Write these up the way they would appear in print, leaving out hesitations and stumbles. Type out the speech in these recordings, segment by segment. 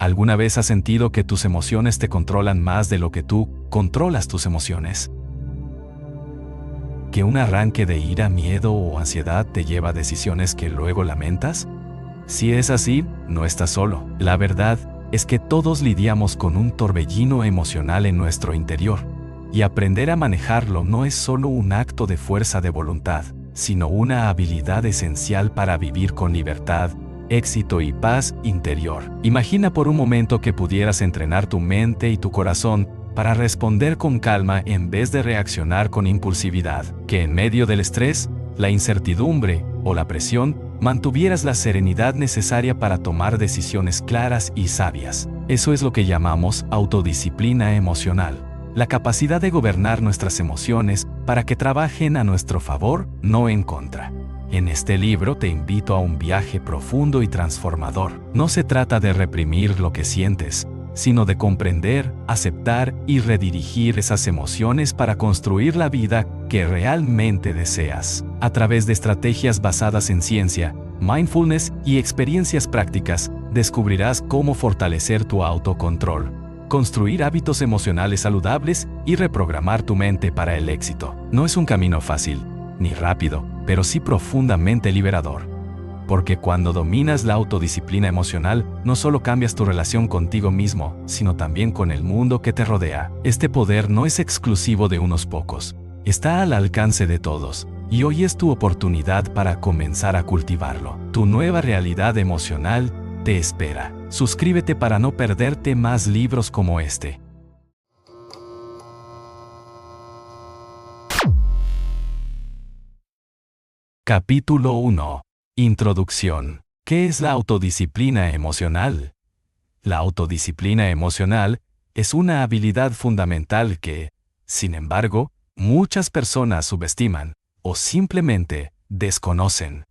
¿Alguna vez has sentido que tus emociones te controlan más de lo que tú controlas tus emociones? ¿Que un arranque de ira, miedo o ansiedad te lleva a decisiones que luego lamentas? Si es así, no estás solo. La verdad es que todos lidiamos con un torbellino emocional en nuestro interior, y aprender a manejarlo no es solo un acto de fuerza de voluntad, sino una habilidad esencial para vivir con libertad, éxito y paz interior. Imagina por un momento que pudieras entrenar tu mente y tu corazón para responder con calma en vez de reaccionar con impulsividad, que en medio del estrés, la incertidumbre o la presión, mantuvieras la serenidad necesaria para tomar decisiones claras y sabias. Eso es lo que llamamos autodisciplina emocional, la capacidad de gobernar nuestras emociones para que trabajen a nuestro favor, no en contra. En este libro te invito a un viaje profundo y transformador. No se trata de reprimir lo que sientes, sino de comprender, aceptar y redirigir esas emociones para construir la vida que realmente deseas. A través de estrategias basadas en ciencia, mindfulness y experiencias prácticas, descubrirás cómo fortalecer tu autocontrol, construir hábitos emocionales saludables y reprogramar tu mente para el éxito. No es un camino fácil, ni rápido, pero sí profundamente liberador. Porque cuando dominas la autodisciplina emocional, no solo cambias tu relación contigo mismo, sino también con el mundo que te rodea. Este poder no es exclusivo de unos pocos, está al alcance de todos, y hoy es tu oportunidad para comenzar a cultivarlo. Tu nueva realidad emocional te espera. Suscríbete para no perderte más libros como este. Capítulo 1. Introducción. ¿Qué es la autodisciplina emocional? La autodisciplina emocional es una habilidad fundamental que, sin embargo, muchas personas subestiman o simplemente desconocen.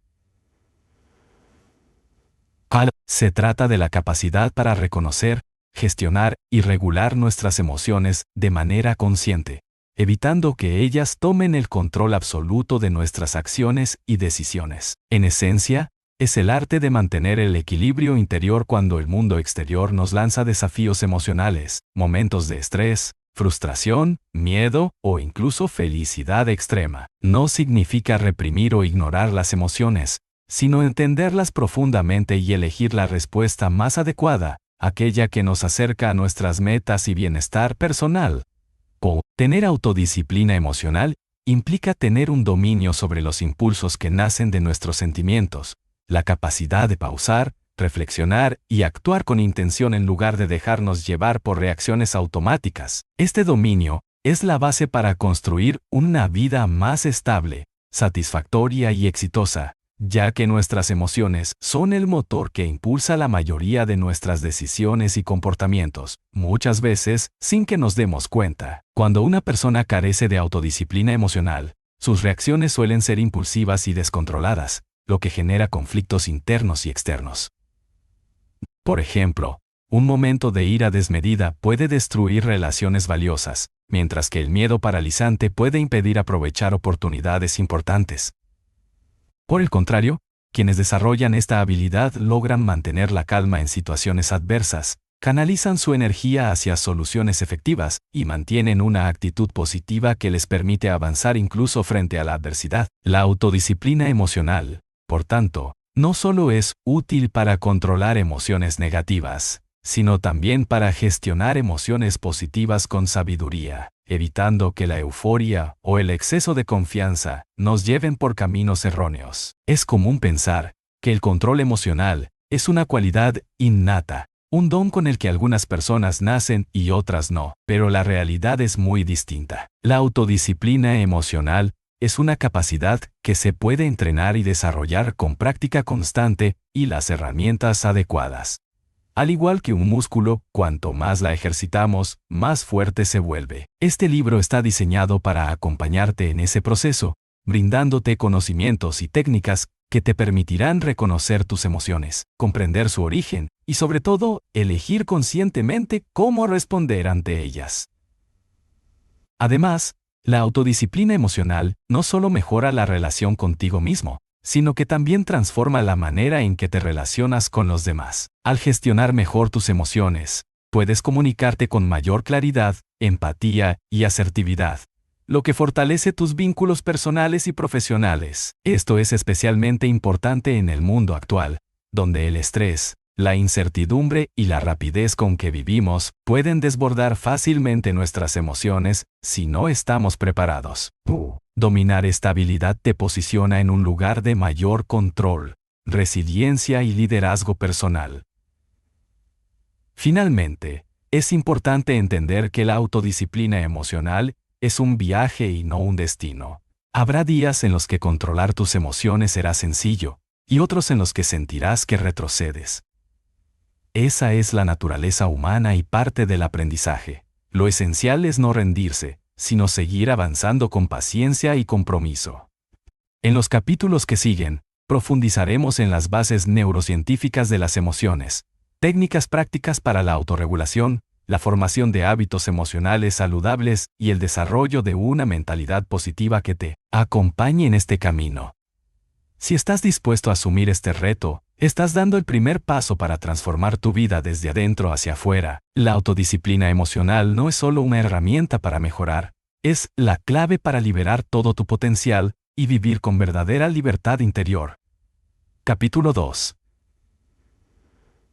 Se trata de la capacidad para reconocer, gestionar y regular nuestras emociones de manera consciente, evitando que ellas tomen el control absoluto de nuestras acciones y decisiones. En esencia, es el arte de mantener el equilibrio interior cuando el mundo exterior nos lanza desafíos emocionales, momentos de estrés, frustración, miedo o incluso felicidad extrema. No significa reprimir o ignorar las emociones, sino entenderlas profundamente y elegir la respuesta más adecuada, aquella que nos acerca a nuestras metas y bienestar personal. Tener autodisciplina emocional implica tener un dominio sobre los impulsos que nacen de nuestros sentimientos, la capacidad de pausar, reflexionar y actuar con intención en lugar de dejarnos llevar por reacciones automáticas. Este dominio es la base para construir una vida más estable, satisfactoria y exitosa, ya que nuestras emociones son el motor que impulsa la mayoría de nuestras decisiones y comportamientos, muchas veces sin que nos demos cuenta. Cuando una persona carece de autodisciplina emocional, sus reacciones suelen ser impulsivas y descontroladas, lo que genera conflictos internos y externos. Por ejemplo, un momento de ira desmedida puede destruir relaciones valiosas, mientras que el miedo paralizante puede impedir aprovechar oportunidades importantes. Por el contrario, quienes desarrollan esta habilidad logran mantener la calma en situaciones adversas, canalizan su energía hacia soluciones efectivas y mantienen una actitud positiva que les permite avanzar incluso frente a la adversidad. La autodisciplina emocional, por tanto, no solo es útil para controlar emociones negativas, sino también para gestionar emociones positivas con sabiduría, evitando que la euforia o el exceso de confianza nos lleven por caminos erróneos. Es común pensar que el control emocional es una cualidad innata, un don con el que algunas personas nacen y otras no, pero la realidad es muy distinta. La autodisciplina emocional es una capacidad que se puede entrenar y desarrollar con práctica constante y las herramientas adecuadas. Al igual que un músculo, cuanto más la ejercitamos, más fuerte se vuelve. Este libro está diseñado para acompañarte en ese proceso, brindándote conocimientos y técnicas que te permitirán reconocer tus emociones, comprender su origen y, sobre todo, elegir conscientemente cómo responder ante ellas. Además, la autodisciplina emocional no solo mejora la relación contigo mismo, sino que también transforma la manera en que te relacionas con los demás. Al gestionar mejor tus emociones, puedes comunicarte con mayor claridad, empatía y asertividad, lo que fortalece tus vínculos personales y profesionales. Esto es especialmente importante en el mundo actual, donde el estrés, la incertidumbre y la rapidez con que vivimos pueden desbordar fácilmente nuestras emociones si no estamos preparados. Dominar esta habilidad te posiciona en un lugar de mayor control, resiliencia y liderazgo personal. Finalmente, es importante entender que la autodisciplina emocional es un viaje y no un destino. Habrá días en los que controlar tus emociones será sencillo, y otros en los que sentirás que retrocedes. Esa es la naturaleza humana y parte del aprendizaje. Lo esencial es no rendirse, sino seguir avanzando con paciencia y compromiso. En los capítulos que siguen, profundizaremos en las bases neurocientíficas de las emociones, técnicas prácticas para la autorregulación, la formación de hábitos emocionales saludables y el desarrollo de una mentalidad positiva que te acompañe en este camino. Si estás dispuesto a asumir este reto, estás dando el primer paso para transformar tu vida desde adentro hacia afuera. La autodisciplina emocional no es solo una herramienta para mejorar, es la clave para liberar todo tu potencial y vivir con verdadera libertad interior. Capítulo 2.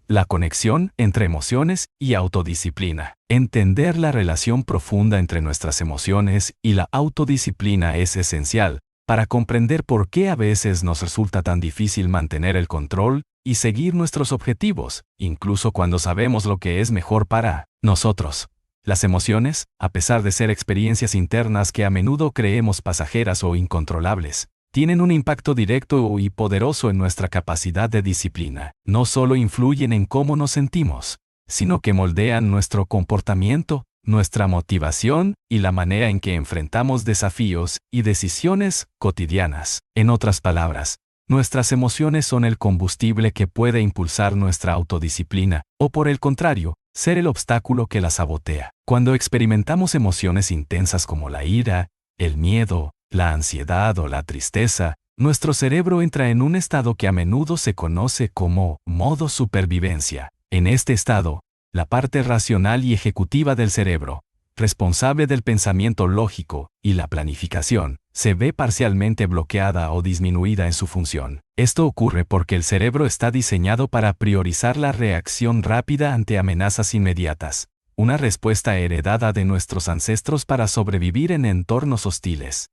La conexión entre emociones y autodisciplina. Entender la relación profunda entre nuestras emociones y la autodisciplina es esencial para comprender por qué a veces nos resulta tan difícil mantener el control y seguir nuestros objetivos, incluso cuando sabemos lo que es mejor para nosotros. Las emociones, a pesar de ser experiencias internas que a menudo creemos pasajeras o incontrolables, tienen un impacto directo y poderoso en nuestra capacidad de disciplina. No solo influyen en cómo nos sentimos, sino que moldean nuestro comportamiento, nuestra motivación y la manera en que enfrentamos desafíos y decisiones cotidianas. En otras palabras, nuestras emociones son el combustible que puede impulsar nuestra autodisciplina, o por el contrario, ser el obstáculo que la sabotea. Cuando experimentamos emociones intensas como la ira, el miedo, la ansiedad o la tristeza, nuestro cerebro entra en un estado que a menudo se conoce como modo supervivencia. En este estado, la parte racional y ejecutiva del cerebro, responsable del pensamiento lógico y la planificación, se ve parcialmente bloqueada o disminuida en su función. Esto ocurre porque el cerebro está diseñado para priorizar la reacción rápida ante amenazas inmediatas, una respuesta heredada de nuestros ancestros para sobrevivir en entornos hostiles.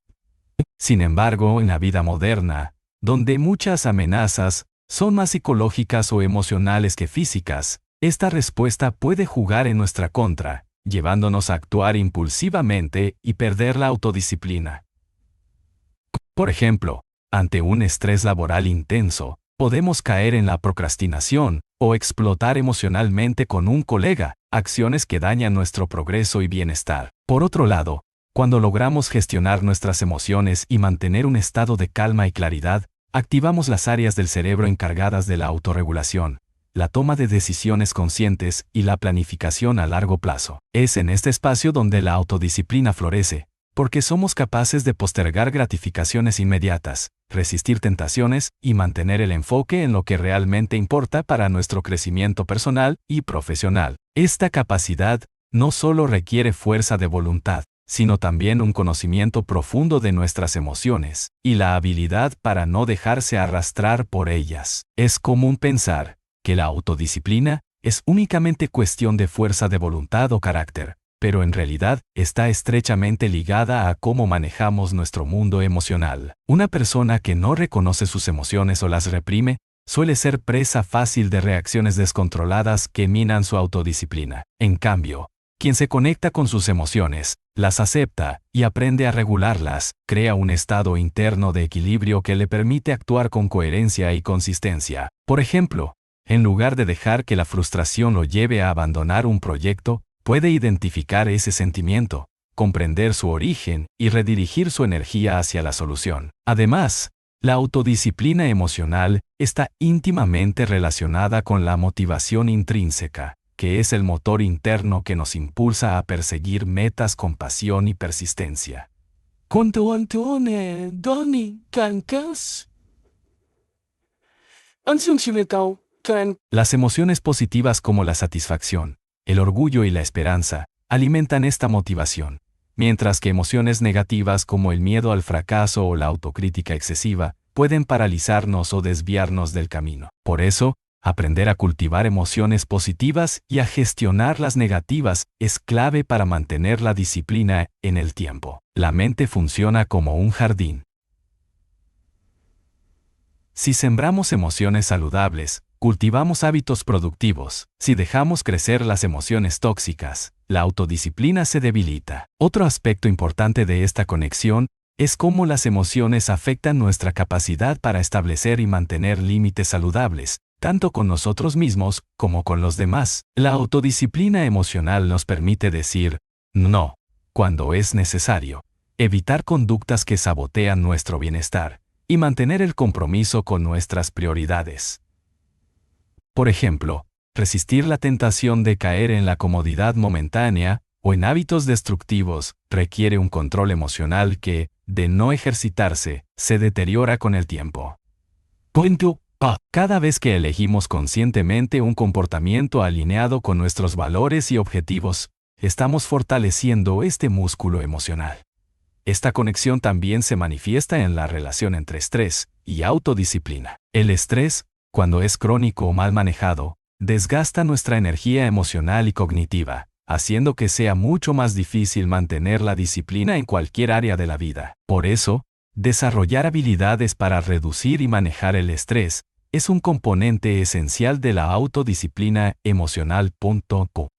Sin embargo, en la vida moderna, donde muchas amenazas son más psicológicas o emocionales que físicas, esta respuesta puede jugar en nuestra contra, llevándonos a actuar impulsivamente y perder la autodisciplina. Por ejemplo, ante un estrés laboral intenso, podemos caer en la procrastinación o explotar emocionalmente con un colega, acciones que dañan nuestro progreso y bienestar. Por otro lado, cuando logramos gestionar nuestras emociones y mantener un estado de calma y claridad, activamos las áreas del cerebro encargadas de la autorregulación, la toma de decisiones conscientes y la planificación a largo plazo. Es en este espacio donde la autodisciplina florece, porque somos capaces de postergar gratificaciones inmediatas, resistir tentaciones y mantener el enfoque en lo que realmente importa para nuestro crecimiento personal y profesional. Esta capacidad no solo requiere fuerza de voluntad, sino también un conocimiento profundo de nuestras emociones y la habilidad para no dejarse arrastrar por ellas. Es común pensar que la autodisciplina es únicamente cuestión de fuerza de voluntad o carácter, pero en realidad está estrechamente ligada a cómo manejamos nuestro mundo emocional. Una persona que no reconoce sus emociones o las reprime, suele ser presa fácil de reacciones descontroladas que minan su autodisciplina. En cambio, quien se conecta con sus emociones, las acepta y aprende a regularlas, crea un estado interno de equilibrio que le permite actuar con coherencia y consistencia. Por ejemplo, en lugar de dejar que la frustración lo lleve a abandonar un proyecto, puede identificar ese sentimiento, comprender su origen y redirigir su energía hacia la solución. Además, la autodisciplina emocional está íntimamente relacionada con la motivación intrínseca, que es el motor interno que nos impulsa a perseguir metas con pasión y persistencia. Las emociones positivas como la satisfacción, el orgullo y la esperanza alimentan esta motivación, mientras que emociones negativas como el miedo al fracaso o la autocrítica excesiva pueden paralizarnos o desviarnos del camino. Por eso, aprender a cultivar emociones positivas y a gestionar las negativas es clave para mantener la disciplina en el tiempo. La mente funciona como un jardín. Si sembramos emociones saludables, cultivamos hábitos productivos. Si dejamos crecer las emociones tóxicas, la autodisciplina se debilita. Otro aspecto importante de esta conexión es cómo las emociones afectan nuestra capacidad para establecer y mantener límites saludables, tanto con nosotros mismos como con los demás. La autodisciplina emocional nos permite decir no cuando es necesario, evitar conductas que sabotean nuestro bienestar y mantener el compromiso con nuestras prioridades. Por ejemplo, resistir la tentación de caer en la comodidad momentánea o en hábitos destructivos requiere un control emocional que, de no ejercitarse, se deteriora con el tiempo. Cada vez que elegimos conscientemente un comportamiento alineado con nuestros valores y objetivos, estamos fortaleciendo este músculo emocional. Esta conexión también se manifiesta en la relación entre estrés y autodisciplina. El estrés, cuando es crónico o mal manejado, desgasta nuestra energía emocional y cognitiva, haciendo que sea mucho más difícil mantener la disciplina en cualquier área de la vida. Por eso, desarrollar habilidades para reducir y manejar el estrés es un componente esencial de la autodisciplina emocional.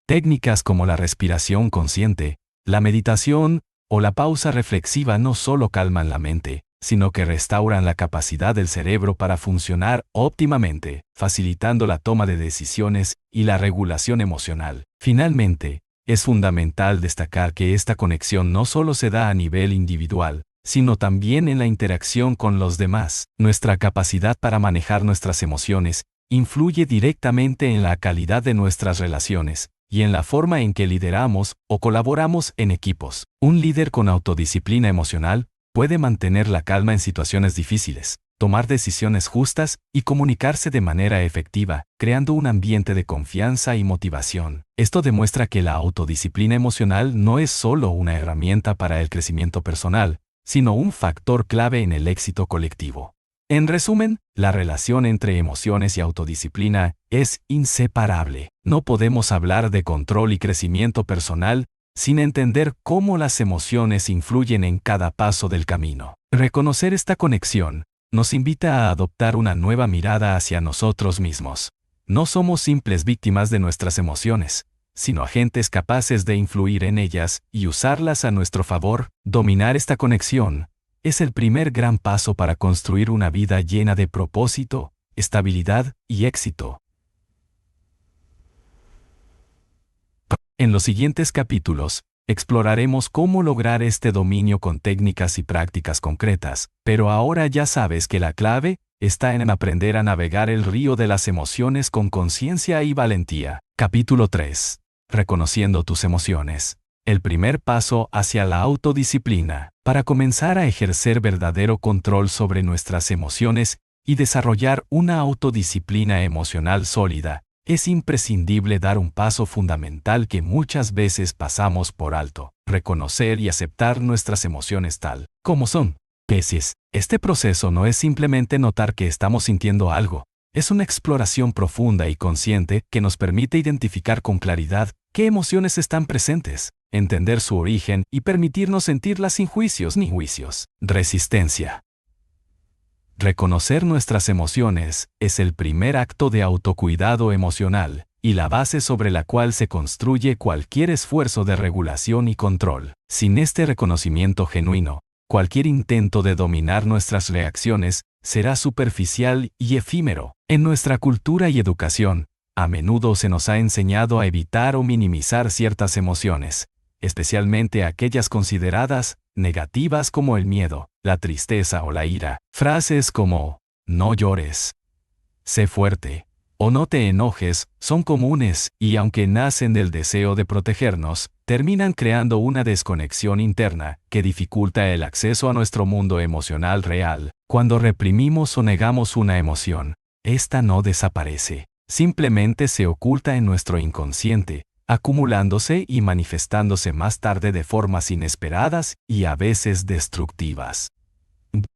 Técnicas como la respiración consciente, la meditación o la pausa reflexiva no solo calman la mente, sino que restauran la capacidad del cerebro para funcionar óptimamente, facilitando la toma de decisiones y la regulación emocional. Finalmente, es fundamental destacar que esta conexión no solo se da a nivel individual, sino también en la interacción con los demás. Nuestra capacidad para manejar nuestras emociones influye directamente en la calidad de nuestras relaciones y en la forma en que lideramos o colaboramos en equipos. Un líder con autodisciplina emocional puede mantener la calma en situaciones difíciles, tomar decisiones justas y comunicarse de manera efectiva, creando un ambiente de confianza y motivación. Esto demuestra que la autodisciplina emocional no es solo una herramienta para el crecimiento personal, sino un factor clave en el éxito colectivo. En resumen, la relación entre emociones y autodisciplina es inseparable. No podemos hablar de control y crecimiento personal sin entender cómo las emociones influyen en cada paso del camino. Reconocer esta conexión nos invita a adoptar una nueva mirada hacia nosotros mismos. No somos simples víctimas de nuestras emociones, sino agentes capaces de influir en ellas y usarlas a nuestro favor. Dominar esta conexión es el primer gran paso para construir una vida llena de propósito, estabilidad y éxito. En los siguientes capítulos, exploraremos cómo lograr este dominio con técnicas y prácticas concretas, pero ahora ya sabes que la clave está en aprender a navegar el río de las emociones con conciencia y valentía. Capítulo 3. Reconociendo tus emociones. El primer paso hacia la autodisciplina. Para comenzar a ejercer verdadero control sobre nuestras emociones y desarrollar una autodisciplina emocional sólida, es imprescindible dar un paso fundamental que muchas veces pasamos por alto: reconocer y aceptar nuestras emociones tal como son. Este proceso no es simplemente notar que estamos sintiendo algo, es una exploración profunda y consciente que nos permite identificar con claridad qué emociones están presentes, entender su origen y permitirnos sentirlas sin juicios ni juicios. Resistencia. Reconocer nuestras emociones es el primer acto de autocuidado emocional y la base sobre la cual se construye cualquier esfuerzo de regulación y control. Sin este reconocimiento genuino, cualquier intento de dominar nuestras reacciones será superficial y efímero. En nuestra cultura y educación, a menudo se nos ha enseñado a evitar o minimizar ciertas emociones, especialmente aquellas consideradas negativas como el miedo, la tristeza o la ira. Frases como "no llores", "sé fuerte" o "no te enojes" son comunes y, aunque nacen del deseo de protegernos, terminan creando una desconexión interna que dificulta el acceso a nuestro mundo emocional real. Cuando reprimimos o negamos una emoción, Esta no desaparece, simplemente se oculta en nuestro inconsciente, acumulándose y manifestándose más tarde de formas inesperadas y a veces destructivas.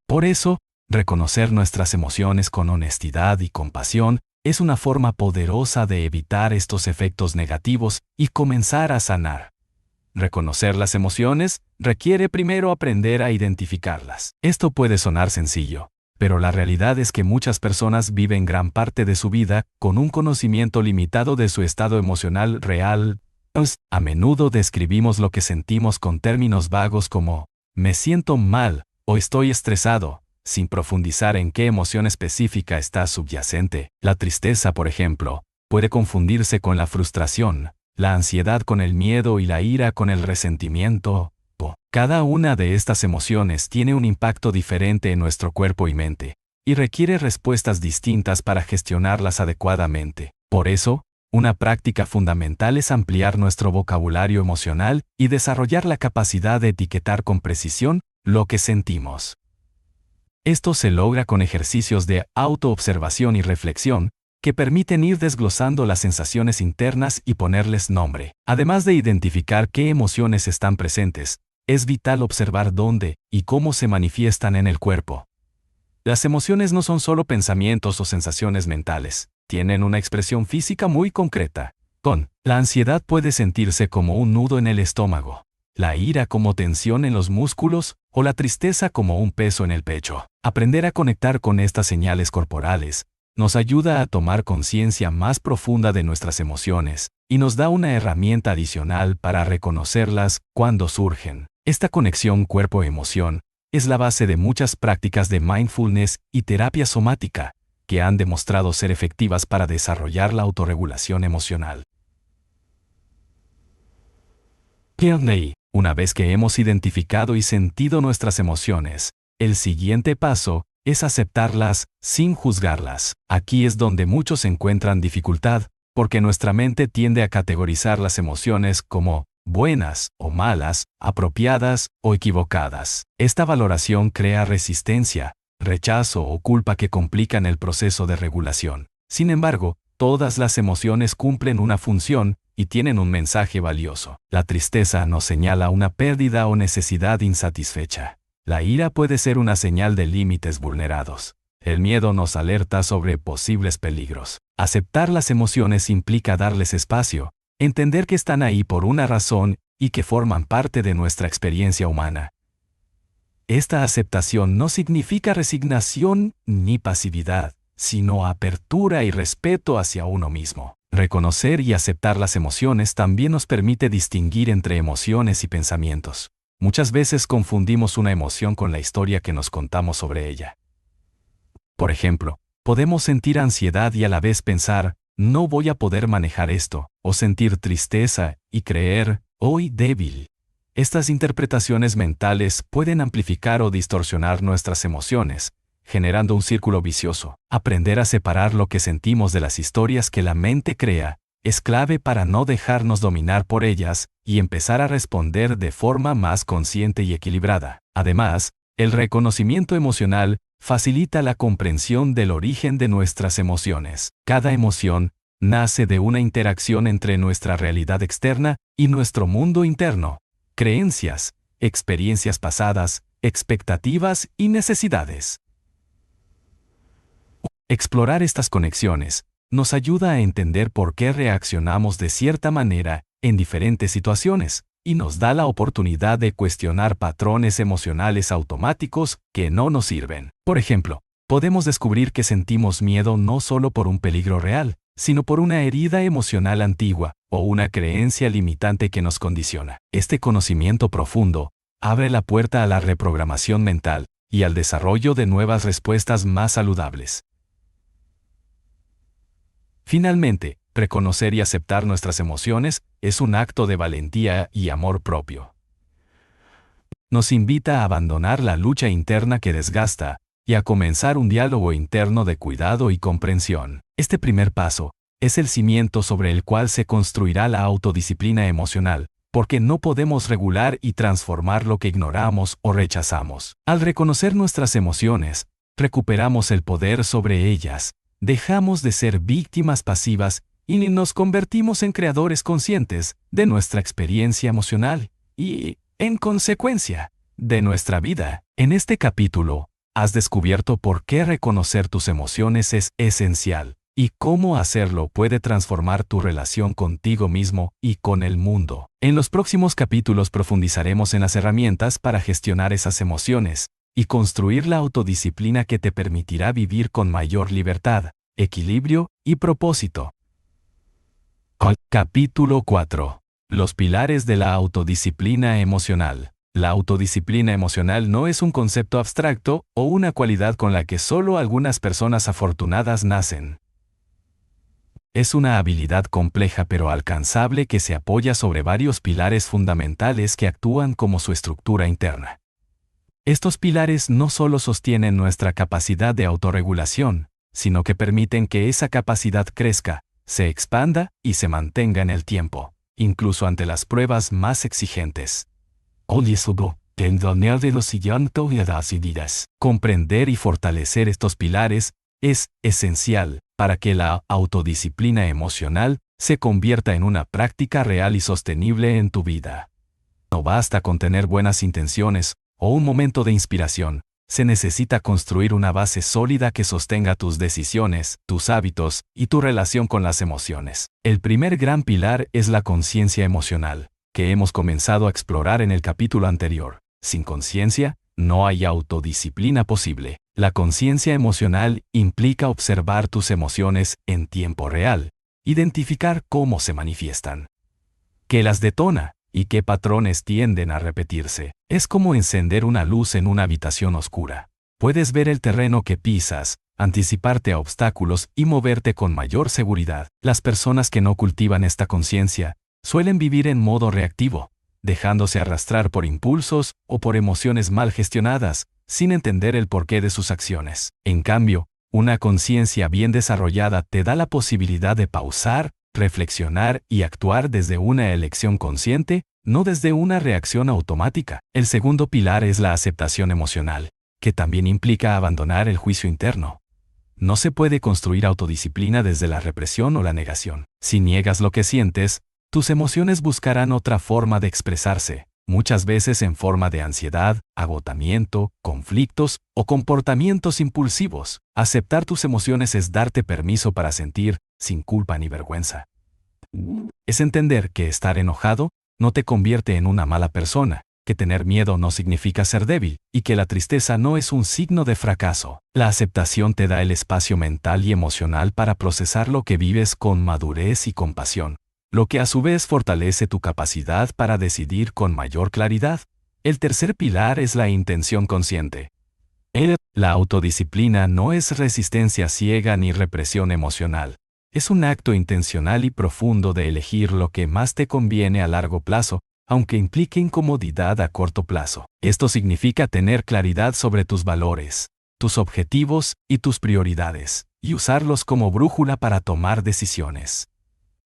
Por eso, reconocer nuestras emociones con honestidad y compasión es una forma poderosa de evitar estos efectos negativos y comenzar a sanar. Reconocer las emociones requiere primero aprender a identificarlas. Esto puede sonar sencillo, pero la realidad es que muchas personas viven gran parte de su vida con un conocimiento limitado de su estado emocional real. A menudo describimos lo que sentimos con términos vagos como «me siento mal» o «estoy estresado», sin profundizar en qué emoción específica está subyacente. La tristeza, por ejemplo, puede confundirse con la frustración, la ansiedad con el miedo y la ira con el resentimiento. Cada una de estas emociones tiene un impacto diferente en nuestro cuerpo y mente, y requiere respuestas distintas para gestionarlas adecuadamente. Por eso, una práctica fundamental es ampliar nuestro vocabulario emocional y desarrollar la capacidad de etiquetar con precisión lo que sentimos. Esto se logra con ejercicios de autoobservación y reflexión, que permiten ir desglosando las sensaciones internas y ponerles nombre. Además de identificar qué emociones están presentes, es vital observar dónde y cómo se manifiestan en el cuerpo. Las emociones no son solo pensamientos o sensaciones mentales, tienen una expresión física muy concreta. La ansiedad puede sentirse como un nudo en el estómago, la ira como tensión en los músculos o la tristeza como un peso en el pecho. Aprender a conectar con estas señales corporales nos ayuda a tomar conciencia más profunda de nuestras emociones y nos da una herramienta adicional para reconocerlas cuando surgen. Esta conexión cuerpo-emoción es la base de muchas prácticas de mindfulness y terapia somática que han demostrado ser efectivas para desarrollar la autorregulación emocional. Una vez que hemos identificado y sentido nuestras emociones, el siguiente paso es aceptarlas sin juzgarlas. Aquí es donde muchos encuentran dificultad, porque nuestra mente tiende a categorizar las emociones como buenas o malas, apropiadas o equivocadas. Esta valoración crea resistencia, rechazo o culpa que complican el proceso de regulación. Sin embargo, todas las emociones cumplen una función y tienen un mensaje valioso. La tristeza nos señala una pérdida o necesidad insatisfecha. La ira puede ser una señal de límites vulnerados. El miedo nos alerta sobre posibles peligros. Aceptar las emociones implica darles espacio, entender que están ahí por una razón y que forman parte de nuestra experiencia humana. Esta aceptación no significa resignación ni pasividad, sino apertura y respeto hacia uno mismo. Reconocer y aceptar las emociones también nos permite distinguir entre emociones y pensamientos. Muchas veces confundimos una emoción con la historia que nos contamos sobre ella. Por ejemplo, podemos sentir ansiedad y a la vez pensar, no voy a poder manejar esto, o sentir tristeza y creer, hoy débil. Estas interpretaciones mentales pueden amplificar o distorsionar nuestras emociones, generando un círculo vicioso. Aprender a separar lo que sentimos de las historias que la mente crea es clave para no dejarnos dominar por ellas y empezar a responder de forma más consciente y equilibrada. Además, el reconocimiento emocional facilita la comprensión del origen de nuestras emociones. Cada emoción nace de una interacción entre nuestra realidad externa y nuestro mundo interno, creencias, experiencias pasadas, expectativas y necesidades. Explorar estas conexiones nos ayuda a entender por qué reaccionamos de cierta manera en diferentes situaciones y nos da la oportunidad de cuestionar patrones emocionales automáticos que no nos sirven. Por ejemplo, podemos descubrir que sentimos miedo no solo por un peligro real, sino por una herida emocional antigua o una creencia limitante que nos condiciona. Este conocimiento profundo abre la puerta a la reprogramación mental y al desarrollo de nuevas respuestas más saludables. Finalmente, reconocer y aceptar nuestras emociones es un acto de valentía y amor propio. Nos invita a abandonar la lucha interna que desgasta y a comenzar un diálogo interno de cuidado y comprensión. Este primer paso es el cimiento sobre el cual se construirá la autodisciplina emocional, porque no podemos regular y transformar lo que ignoramos o rechazamos. Al reconocer nuestras emociones, recuperamos el poder sobre ellas, dejamos de ser víctimas pasivas y nos convertimos en creadores conscientes de nuestra experiencia emocional y, en consecuencia, de nuestra vida. En este capítulo, has descubierto por qué reconocer tus emociones es esencial y cómo hacerlo puede transformar tu relación contigo mismo y con el mundo. En los próximos capítulos profundizaremos en las herramientas para gestionar esas emociones y construir la autodisciplina que te permitirá vivir con mayor libertad, equilibrio y propósito. Capítulo 4. Los pilares de la autodisciplina emocional. La autodisciplina emocional no es un concepto abstracto o una cualidad con la que solo algunas personas afortunadas nacen. Es una habilidad compleja pero alcanzable que se apoya sobre varios pilares fundamentales que actúan como su estructura interna. Estos pilares no solo sostienen nuestra capacidad de autorregulación, sino que permiten que esa capacidad crezca, se expanda y se mantenga en el tiempo, incluso ante las pruebas más exigentes. Comprender y fortalecer estos pilares es esencial para que la autodisciplina emocional se convierta en una práctica real y sostenible en tu vida. No basta con tener buenas intenciones o un momento de inspiración. Se necesita construir una base sólida que sostenga tus decisiones, tus hábitos y tu relación con las emociones. El primer gran pilar es la conciencia emocional, que hemos comenzado a explorar en el capítulo anterior. Sin conciencia, no hay autodisciplina posible. La conciencia emocional implica observar tus emociones en tiempo real, identificar cómo se manifiestan, qué las detona y qué patrones tienden a repetirse. Es como encender una luz en una habitación oscura. Puedes ver el terreno que pisas, anticiparte a obstáculos y moverte con mayor seguridad. Las personas que no cultivan esta conciencia suelen vivir en modo reactivo, dejándose arrastrar por impulsos o por emociones mal gestionadas, sin entender el porqué de sus acciones. En cambio, una conciencia bien desarrollada te da la posibilidad de pausar, reflexionar y actuar desde una elección consciente, no desde una reacción automática. El segundo pilar es la aceptación emocional, que también implica abandonar el juicio interno. No se puede construir autodisciplina desde la represión o la negación. Si niegas lo que sientes, tus emociones buscarán otra forma de expresarse, muchas veces en forma de ansiedad, agotamiento, conflictos o comportamientos impulsivos. Aceptar tus emociones es darte permiso para sentir, sin culpa ni vergüenza. Es entender que estar enojado no te convierte en una mala persona, que tener miedo no significa ser débil, y que la tristeza no es un signo de fracaso. La aceptación te da el espacio mental y emocional para procesar lo que vives con madurez y compasión, lo que a su vez fortalece tu capacidad para decidir con mayor claridad. El tercer pilar es la intención consciente. La autodisciplina no es resistencia ciega ni represión emocional. Es un acto intencional y profundo de elegir lo que más te conviene a largo plazo, aunque implique incomodidad a corto plazo. Esto significa tener claridad sobre tus valores, tus objetivos y tus prioridades, y usarlos como brújula para tomar decisiones.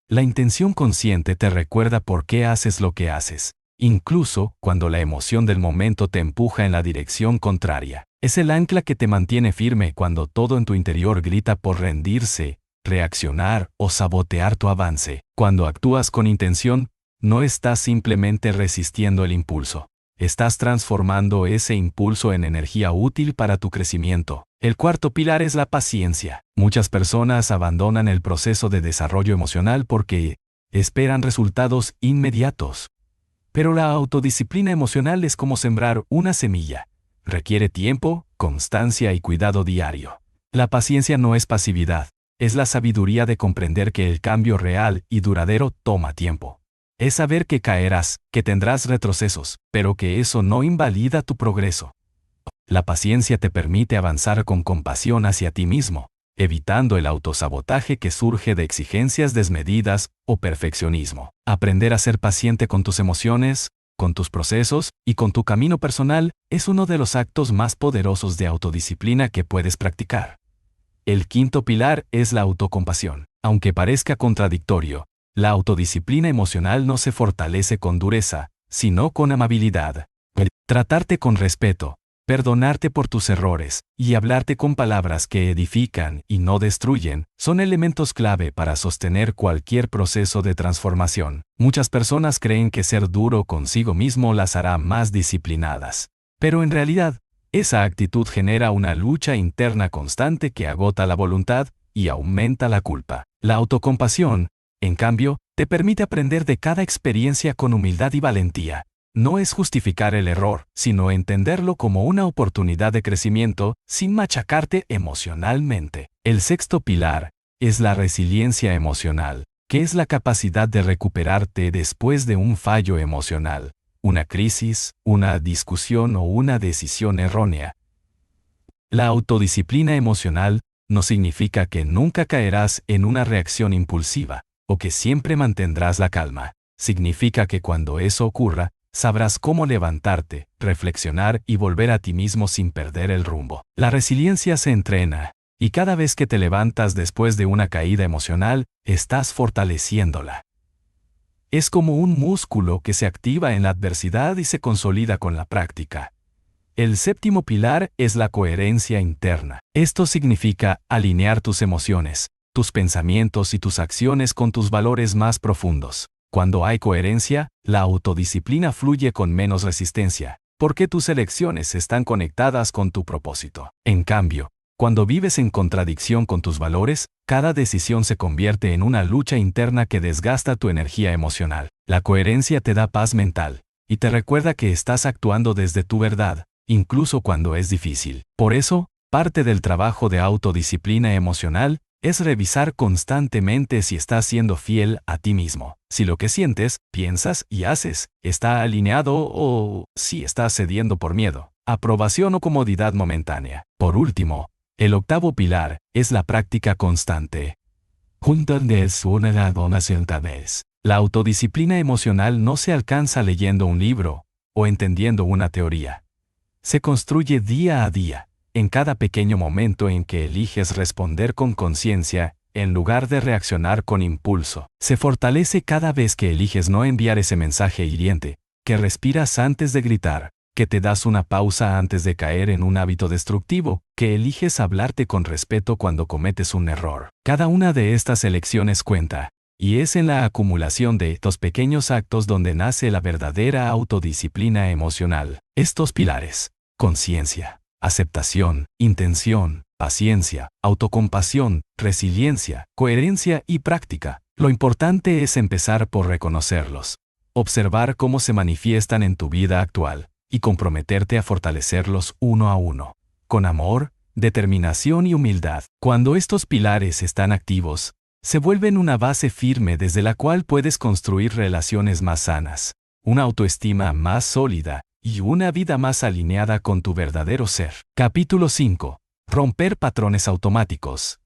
La intención consciente te recuerda por qué haces lo que haces, incluso cuando la emoción del momento te empuja en la dirección contraria. Es el ancla que te mantiene firme cuando todo en tu interior grita por rendirse, reaccionar o sabotear tu avance. Cuando actúas con intención, no estás simplemente resistiendo el impulso. Estás transformando ese impulso en energía útil para tu crecimiento. El cuarto pilar es la paciencia. Muchas personas abandonan el proceso de desarrollo emocional porque esperan resultados inmediatos. Pero la autodisciplina emocional es como sembrar una semilla. Requiere tiempo, constancia y cuidado diario. La paciencia no es pasividad. Es la sabiduría de comprender que el cambio real y duradero toma tiempo. Es saber que caerás, que tendrás retrocesos, pero que eso no invalida tu progreso. La paciencia te permite avanzar con compasión hacia ti mismo, evitando el autosabotaje que surge de exigencias desmedidas o perfeccionismo. Aprender a ser paciente con tus emociones, con tus procesos y con tu camino personal es uno de los actos más poderosos de autodisciplina que puedes practicar. El quinto pilar es la autocompasión. Aunque parezca contradictorio, la autodisciplina emocional no se fortalece con dureza, sino con amabilidad. Tratarte con respeto, Perdonarte por tus errores y hablarte con palabras que edifican y no destruyen son elementos clave para sostener cualquier proceso de transformación. Muchas personas creen que ser duro consigo mismo las hará más disciplinadas. Pero en realidad, esa actitud genera una lucha interna constante que agota la voluntad y aumenta la culpa. La autocompasión, en cambio, te permite aprender de cada experiencia con humildad y valentía. No es justificar el error, sino entenderlo como una oportunidad de crecimiento sin machacarte emocionalmente. El sexto pilar es la resiliencia emocional, que es la capacidad de recuperarte después de un fallo emocional, una crisis, una discusión o una decisión errónea. La autodisciplina emocional no significa que nunca caerás en una reacción impulsiva o que siempre mantendrás la calma. Significa que cuando eso ocurra, sabrás cómo levantarte, reflexionar y volver a ti mismo sin perder el rumbo. La resiliencia se entrena, y cada vez que te levantas después de una caída emocional, estás fortaleciéndola. Es como un músculo que se activa en la adversidad y se consolida con la práctica. El séptimo pilar es la coherencia interna. Esto significa alinear tus emociones, tus pensamientos y tus acciones con tus valores más profundos. Cuando hay coherencia, la autodisciplina fluye con menos resistencia, porque tus elecciones están conectadas con tu propósito. En cambio, cuando vives en contradicción con tus valores, cada decisión se convierte en una lucha interna que desgasta tu energía emocional. La coherencia te da paz mental y te recuerda que estás actuando desde tu verdad, incluso cuando es difícil. Por eso, parte del trabajo de autodisciplina emocional es revisar constantemente si estás siendo fiel a ti mismo, si lo que sientes, piensas y haces está alineado o si estás cediendo por miedo, aprobación o comodidad momentánea. Por último, el octavo pilar es la práctica constante. La autodisciplina emocional no se alcanza leyendo un libro o entendiendo una teoría. Se construye día a día, en cada pequeño momento en que eliges responder con conciencia, en lugar de reaccionar con impulso. Se fortalece cada vez que eliges no enviar ese mensaje hiriente, que respiras antes de gritar, que te das una pausa antes de caer en un hábito destructivo, que eliges hablarte con respeto cuando cometes un error. Cada una de estas elecciones cuenta, y es en la acumulación de estos pequeños actos donde nace la verdadera autodisciplina emocional. Estos pilares: conciencia, aceptación, intención, paciencia, autocompasión, resiliencia, coherencia y práctica. Lo importante es empezar por reconocerlos, observar cómo se manifiestan en tu vida actual y comprometerte a fortalecerlos uno a uno, con amor, determinación y humildad. Cuando estos pilares están activos, se vuelven una base firme desde la cual puedes construir relaciones más sanas, una autoestima más sólida y una vida más alineada con tu verdadero ser. Capítulo 5. Romper patrones automáticos.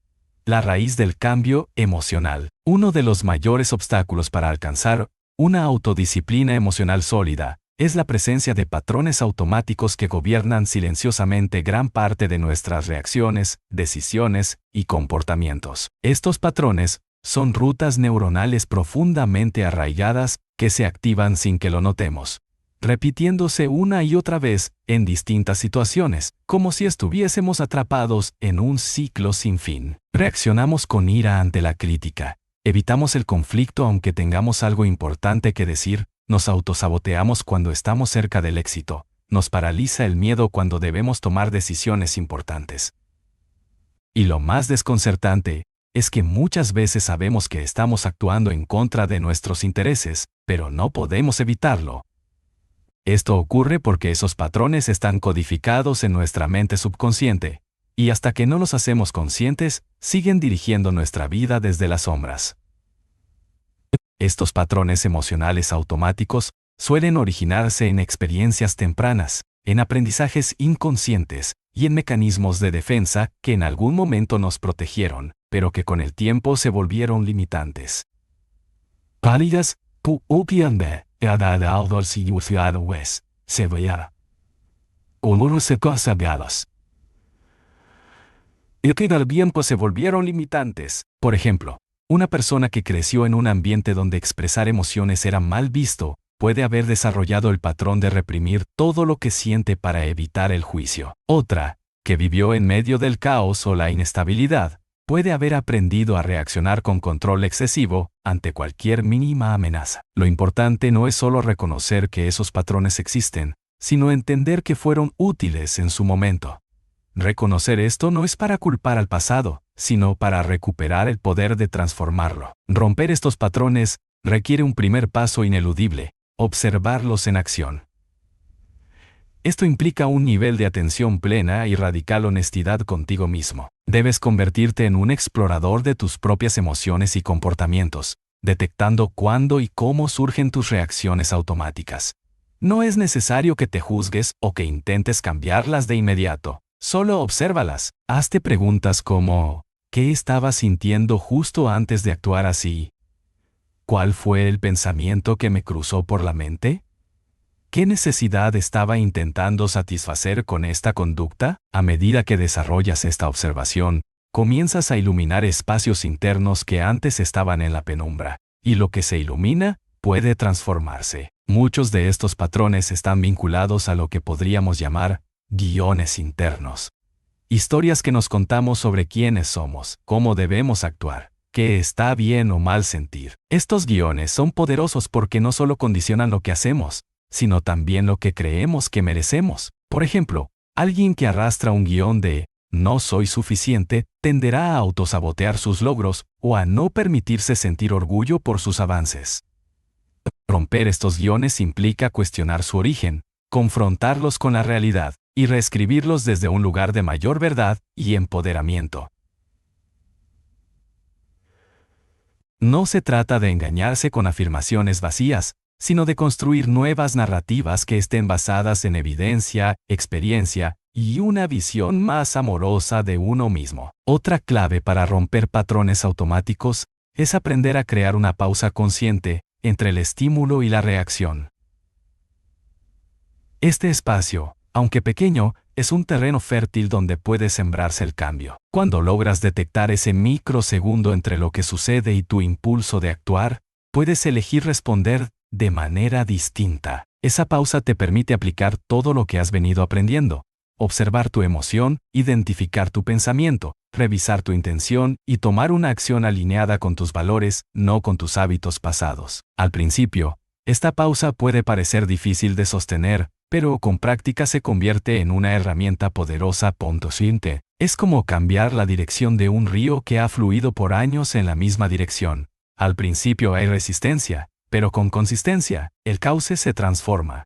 La raíz del cambio emocional. Uno de los mayores obstáculos para alcanzar una autodisciplina emocional sólida es la presencia de patrones automáticos que gobiernan silenciosamente gran parte de nuestras reacciones, decisiones y comportamientos. Estos patrones son rutas neuronales profundamente arraigadas que se activan sin que lo notemos, repitiéndose una y otra vez en distintas situaciones, como si estuviésemos atrapados en un ciclo sin fin. Reaccionamos con ira ante la crítica, evitamos el conflicto aunque tengamos algo importante que decir, nos autosaboteamos cuando estamos cerca del éxito, nos paraliza el miedo cuando debemos tomar decisiones importantes. Y lo más desconcertante es que muchas veces sabemos que estamos actuando en contra de nuestros intereses, pero no podemos evitarlo. Esto ocurre porque esos patrones están codificados en nuestra mente subconsciente, y hasta que no los hacemos conscientes, siguen dirigiendo nuestra vida desde las sombras. Estos patrones emocionales automáticos suelen originarse en experiencias tempranas, en aprendizajes inconscientes y en mecanismos de defensa que en algún momento nos protegieron, pero que con el tiempo se volvieron limitantes. Pálidas, y que al tiempo se volvieron limitantes. Por ejemplo, una persona que creció en un ambiente donde expresar emociones era mal visto, puede haber desarrollado el patrón de reprimir todo lo que siente para evitar el juicio. Otra, que vivió en medio del caos o la inestabilidad, puede haber aprendido a reaccionar con control excesivo ante cualquier mínima amenaza. Lo importante no es solo reconocer que esos patrones existen, sino entender que fueron útiles en su momento. Reconocer esto no es para culpar al pasado, sino para recuperar el poder de transformarlo. Romper estos patrones requiere un primer paso ineludible: observarlos en acción. Esto implica un nivel de atención plena y radical honestidad contigo mismo. Debes convertirte en un explorador de tus propias emociones y comportamientos, detectando cuándo y cómo surgen tus reacciones automáticas. No es necesario que te juzgues o que intentes cambiarlas de inmediato. Solo obsérvalas. Hazte preguntas como: ¿qué estaba sintiendo justo antes de actuar así? ¿Cuál fue el pensamiento que me cruzó por la mente? ¿Qué necesidad estaba intentando satisfacer con esta conducta? A medida que desarrollas esta observación, comienzas a iluminar espacios internos que antes estaban en la penumbra, y lo que se ilumina puede transformarse. Muchos de estos patrones están vinculados a lo que podríamos llamar guiones internos. Historias que nos contamos sobre quiénes somos, cómo debemos actuar, qué está bien o mal sentir. Estos guiones son poderosos porque no solo condicionan lo que hacemos, sino también lo que creemos que merecemos. Por ejemplo, alguien que arrastra un guión de «no soy suficiente» tenderá a autosabotear sus logros o a no permitirse sentir orgullo por sus avances. Romper estos guiones implica cuestionar su origen, confrontarlos con la realidad y reescribirlos desde un lugar de mayor verdad y empoderamiento. No se trata de engañarse con afirmaciones vacías, sino de construir nuevas narrativas que estén basadas en evidencia, experiencia y una visión más amorosa de uno mismo. Otra clave para romper patrones automáticos es aprender a crear una pausa consciente entre el estímulo y la reacción. Este espacio, aunque pequeño, es un terreno fértil donde puede sembrarse el cambio. Cuando logras detectar ese microsegundo entre lo que sucede y tu impulso de actuar, puedes elegir responder de manera distinta. Esa pausa te permite aplicar todo lo que has venido aprendiendo, observar tu emoción, identificar tu pensamiento, revisar tu intención y tomar una acción alineada con tus valores, no con tus hábitos pasados. Al principio, esta pausa puede parecer difícil de sostener, pero con práctica se convierte en una herramienta poderosa. Es como cambiar la dirección de un río que ha fluido por años en la misma dirección. Al principio hay resistencia, pero con consistencia, el cauce se transforma.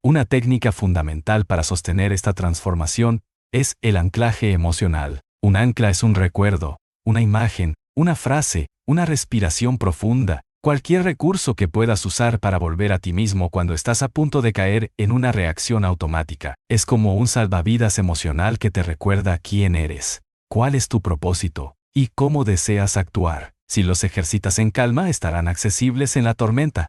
Una técnica fundamental para sostener esta transformación es el anclaje emocional. Un ancla es un recuerdo, una imagen, una frase, una respiración profunda, cualquier recurso que puedas usar para volver a ti mismo cuando estás a punto de caer en una reacción automática. Es como un salvavidas emocional que te recuerda quién eres, cuál es tu propósito y cómo deseas actuar. Si los ejercitas en calma, estarán accesibles en la tormenta.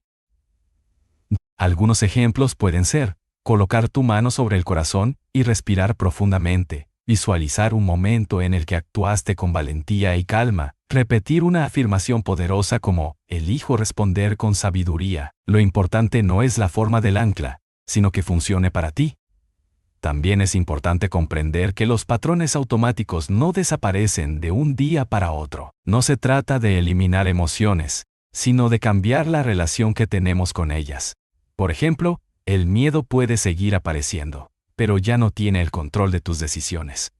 Algunos ejemplos pueden ser: colocar tu mano sobre el corazón y respirar profundamente, visualizar un momento en el que actuaste con valentía y calma, repetir una afirmación poderosa como «elijo responder con sabiduría». Lo importante no es la forma del ancla, sino que funcione para ti. También es importante comprender que los patrones automáticos no desaparecen de un día para otro. No se trata de eliminar emociones, sino de cambiar la relación que tenemos con ellas. Por ejemplo, el miedo puede seguir apareciendo, pero ya no tiene el control de tus decisiones.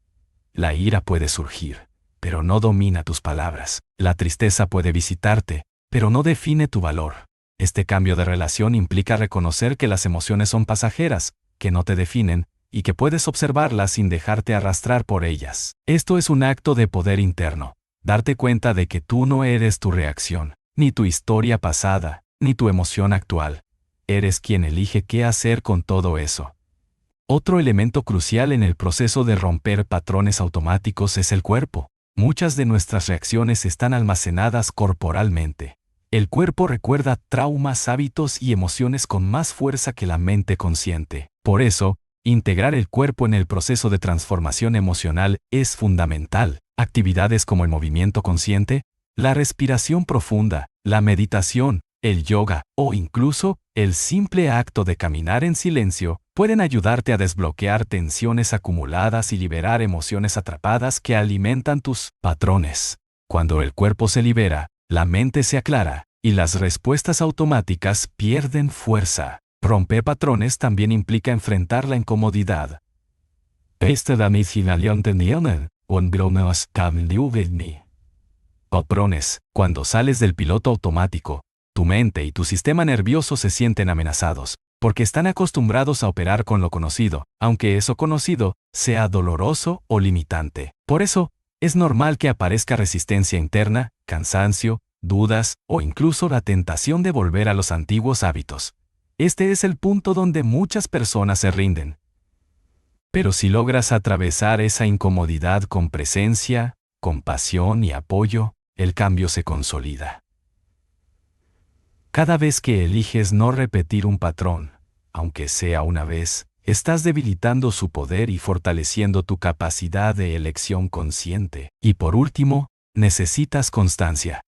La ira puede surgir, pero no domina tus palabras. La tristeza puede visitarte, pero no define tu valor. Este cambio de relación implica reconocer que las emociones son pasajeras, que no te definen, y que puedes observarlas sin dejarte arrastrar por ellas. Esto es un acto de poder interno, darte cuenta de que tú no eres tu reacción, ni tu historia pasada, ni tu emoción actual. Eres quien elige qué hacer con todo eso. Otro elemento crucial en el proceso de romper patrones automáticos es el cuerpo. Muchas de nuestras reacciones están almacenadas corporalmente. El cuerpo recuerda traumas, hábitos y emociones con más fuerza que la mente consciente. Por eso, integrar el cuerpo en el proceso de transformación emocional es fundamental. Actividades como el movimiento consciente, la respiración profunda, la meditación, el yoga o incluso el simple acto de caminar en silencio pueden ayudarte a desbloquear tensiones acumuladas y liberar emociones atrapadas que alimentan tus patrones. Cuando el cuerpo se libera, la mente se aclara y las respuestas automáticas pierden fuerza. Romper patrones también implica enfrentar la incomodidad. Patrones, cuando sales del piloto automático, tu mente y tu sistema nervioso se sienten amenazados, porque están acostumbrados a operar con lo conocido, aunque eso conocido sea doloroso o limitante. Por eso, es normal que aparezca resistencia interna, cansancio, dudas o incluso la tentación de volver a los antiguos hábitos. Este es el punto donde muchas personas se rinden. Pero si logras atravesar esa incomodidad con presencia, compasión y apoyo, el cambio se consolida. Cada vez que eliges no repetir un patrón, aunque sea una vez, estás debilitando su poder y fortaleciendo tu capacidad de elección consciente. Y por último, necesitas constancia.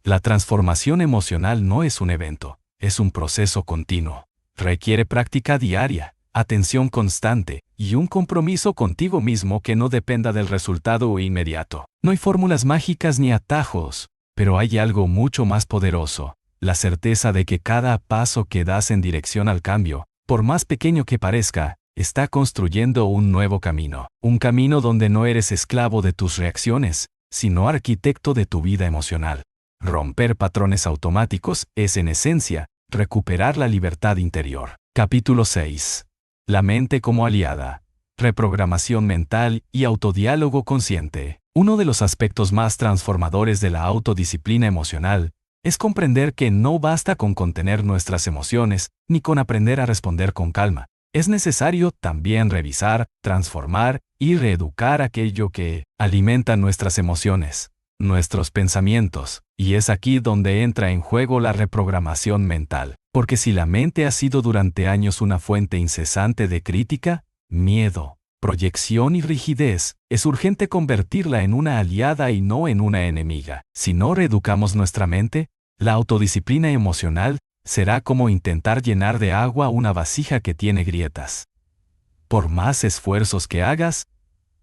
La transformación emocional no es un evento, es un proceso continuo. Requiere práctica diaria, atención constante y un compromiso contigo mismo que no dependa del resultado inmediato. No hay fórmulas mágicas ni atajos, pero hay algo mucho más poderoso: la certeza de que cada paso que das en dirección al cambio, por más pequeño que parezca, está construyendo un nuevo camino. Un camino donde no eres esclavo de tus reacciones, sino arquitecto de tu vida emocional. Romper patrones automáticos es, en esencia, recuperar la libertad interior. Capítulo 6. La mente como aliada. Reprogramación mental y autodiálogo consciente. Uno de los aspectos más transformadores de la autodisciplina emocional es comprender que no basta con contener nuestras emociones, ni con aprender a responder con calma. Es necesario también revisar, transformar y reeducar aquello que alimenta nuestras emociones, nuestros pensamientos, y es aquí donde entra en juego la reprogramación mental. Porque si la mente ha sido durante años una fuente incesante de crítica, miedo, proyección y rigidez, es urgente convertirla en una aliada y no en una enemiga. Si no reeducamos nuestra mente, la autodisciplina emocional será como intentar llenar de agua una vasija que tiene grietas. Por más esfuerzos que hagas,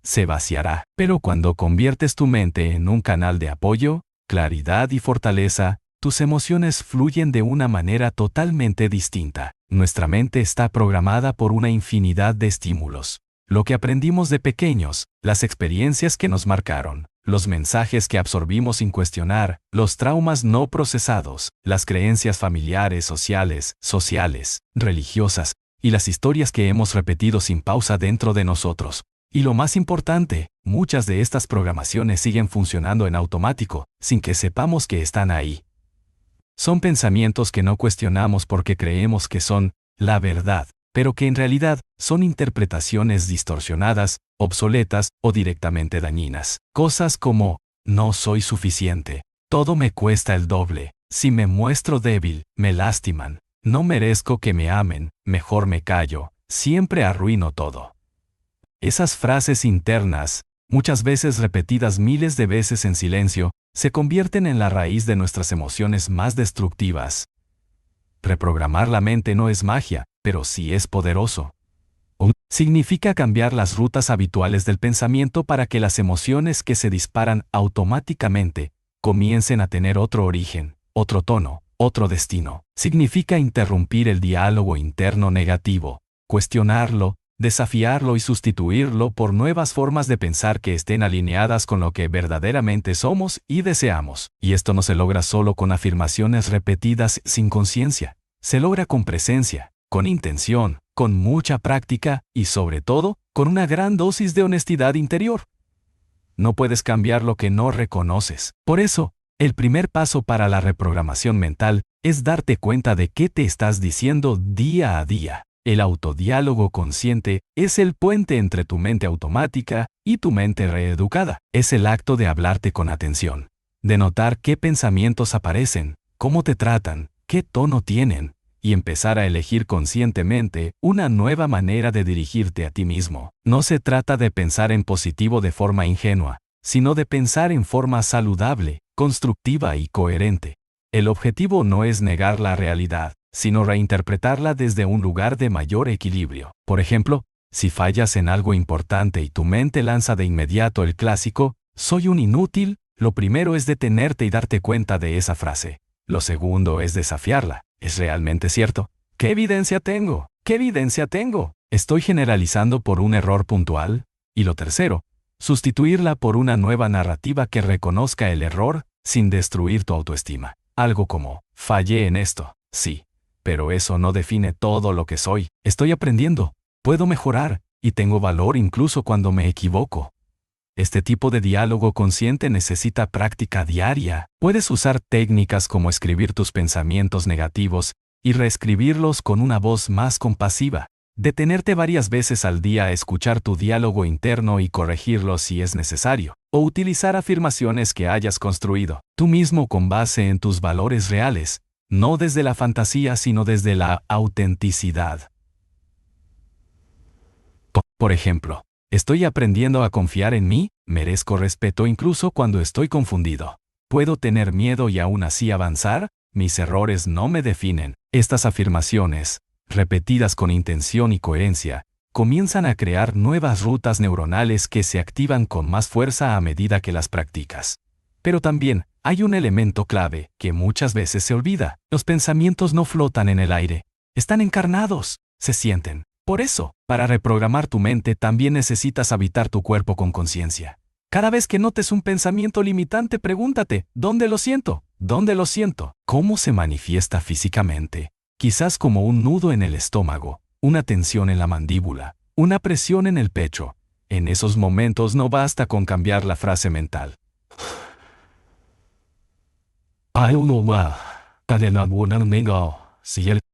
se vaciará. Pero cuando conviertes tu mente en un canal de apoyo, claridad y fortaleza, tus emociones fluyen de una manera totalmente distinta. Nuestra mente está programada por una infinidad de estímulos. Lo que aprendimos de pequeños, las experiencias que nos marcaron, los mensajes que absorbimos sin cuestionar, los traumas no procesados, las creencias familiares, sociales, religiosas, y las historias que hemos repetido sin pausa dentro de nosotros. Y lo más importante, muchas de estas programaciones siguen funcionando en automático, sin que sepamos que están ahí. Son pensamientos que no cuestionamos porque creemos que son la verdad, pero que en realidad son interpretaciones distorsionadas, obsoletas o directamente dañinas. Cosas como: no soy suficiente, todo me cuesta el doble, si me muestro débil, me lastiman, no merezco que me amen, mejor me callo, siempre arruino todo. Esas frases internas, muchas veces repetidas miles de veces en silencio, se convierten en la raíz de nuestras emociones más destructivas. Reprogramar la mente no es magia, pero sí es poderoso. Significa cambiar las rutas habituales del pensamiento para que las emociones que se disparan automáticamente comiencen a tener otro origen, otro tono, otro destino. Significa interrumpir el diálogo interno negativo, cuestionarlo, desafiarlo y sustituirlo por nuevas formas de pensar que estén alineadas con lo que verdaderamente somos y deseamos. Y esto no se logra solo con afirmaciones repetidas sin conciencia. Se logra con presencia, con intención, con mucha práctica y sobre todo, con una gran dosis de honestidad interior. No puedes cambiar lo que no reconoces. Por eso, el primer paso para la reprogramación mental es darte cuenta de qué te estás diciendo día a día. El autodiálogo consciente es el puente entre tu mente automática y tu mente reeducada. Es el acto de hablarte con atención, de notar qué pensamientos aparecen, cómo te tratan, qué tono tienen, y empezar a elegir conscientemente una nueva manera de dirigirte a ti mismo. No se trata de pensar en positivo de forma ingenua, sino de pensar en forma saludable, constructiva y coherente. El objetivo no es negar la realidad, sino reinterpretarla desde un lugar de mayor equilibrio. Por ejemplo, si fallas en algo importante y tu mente lanza de inmediato el clásico, soy un inútil, lo primero es detenerte y darte cuenta de esa frase. Lo segundo es desafiarla. ¿Es realmente cierto? ¿Qué evidencia tengo? ¿Qué evidencia tengo? ¿Estoy generalizando por un error puntual? Y lo tercero, sustituirla por una nueva narrativa que reconozca el error sin destruir tu autoestima. Algo como, fallé en esto, sí, pero eso no define todo lo que soy. Estoy aprendiendo, puedo mejorar, y tengo valor incluso cuando me equivoco. Este tipo de diálogo consciente necesita práctica diaria. Puedes usar técnicas como escribir tus pensamientos negativos y reescribirlos con una voz más compasiva. Detenerte varias veces al día a escuchar tu diálogo interno y corregirlo si es necesario. O utilizar afirmaciones que hayas construido tú mismo con base en tus valores reales, no desde la fantasía sino desde la autenticidad. Por ejemplo, estoy aprendiendo a confiar en mí, merezco respeto incluso cuando estoy confundido. ¿Puedo tener miedo y aún así avanzar? Mis errores no me definen. Estas afirmaciones, repetidas con intención y coherencia, comienzan a crear nuevas rutas neuronales que se activan con más fuerza a medida que las practicas. Pero también hay un elemento clave que muchas veces se olvida. Los pensamientos no flotan en el aire. Están encarnados, se sienten. Por eso, para reprogramar tu mente también necesitas habitar tu cuerpo con conciencia. Cada vez que notes un pensamiento limitante, pregúntate, ¿dónde lo siento? ¿Dónde lo siento? ¿Cómo se manifiesta físicamente? Quizás como un nudo en el estómago, una tensión en la mandíbula, una presión en el pecho. En esos momentos no basta con cambiar la frase mental.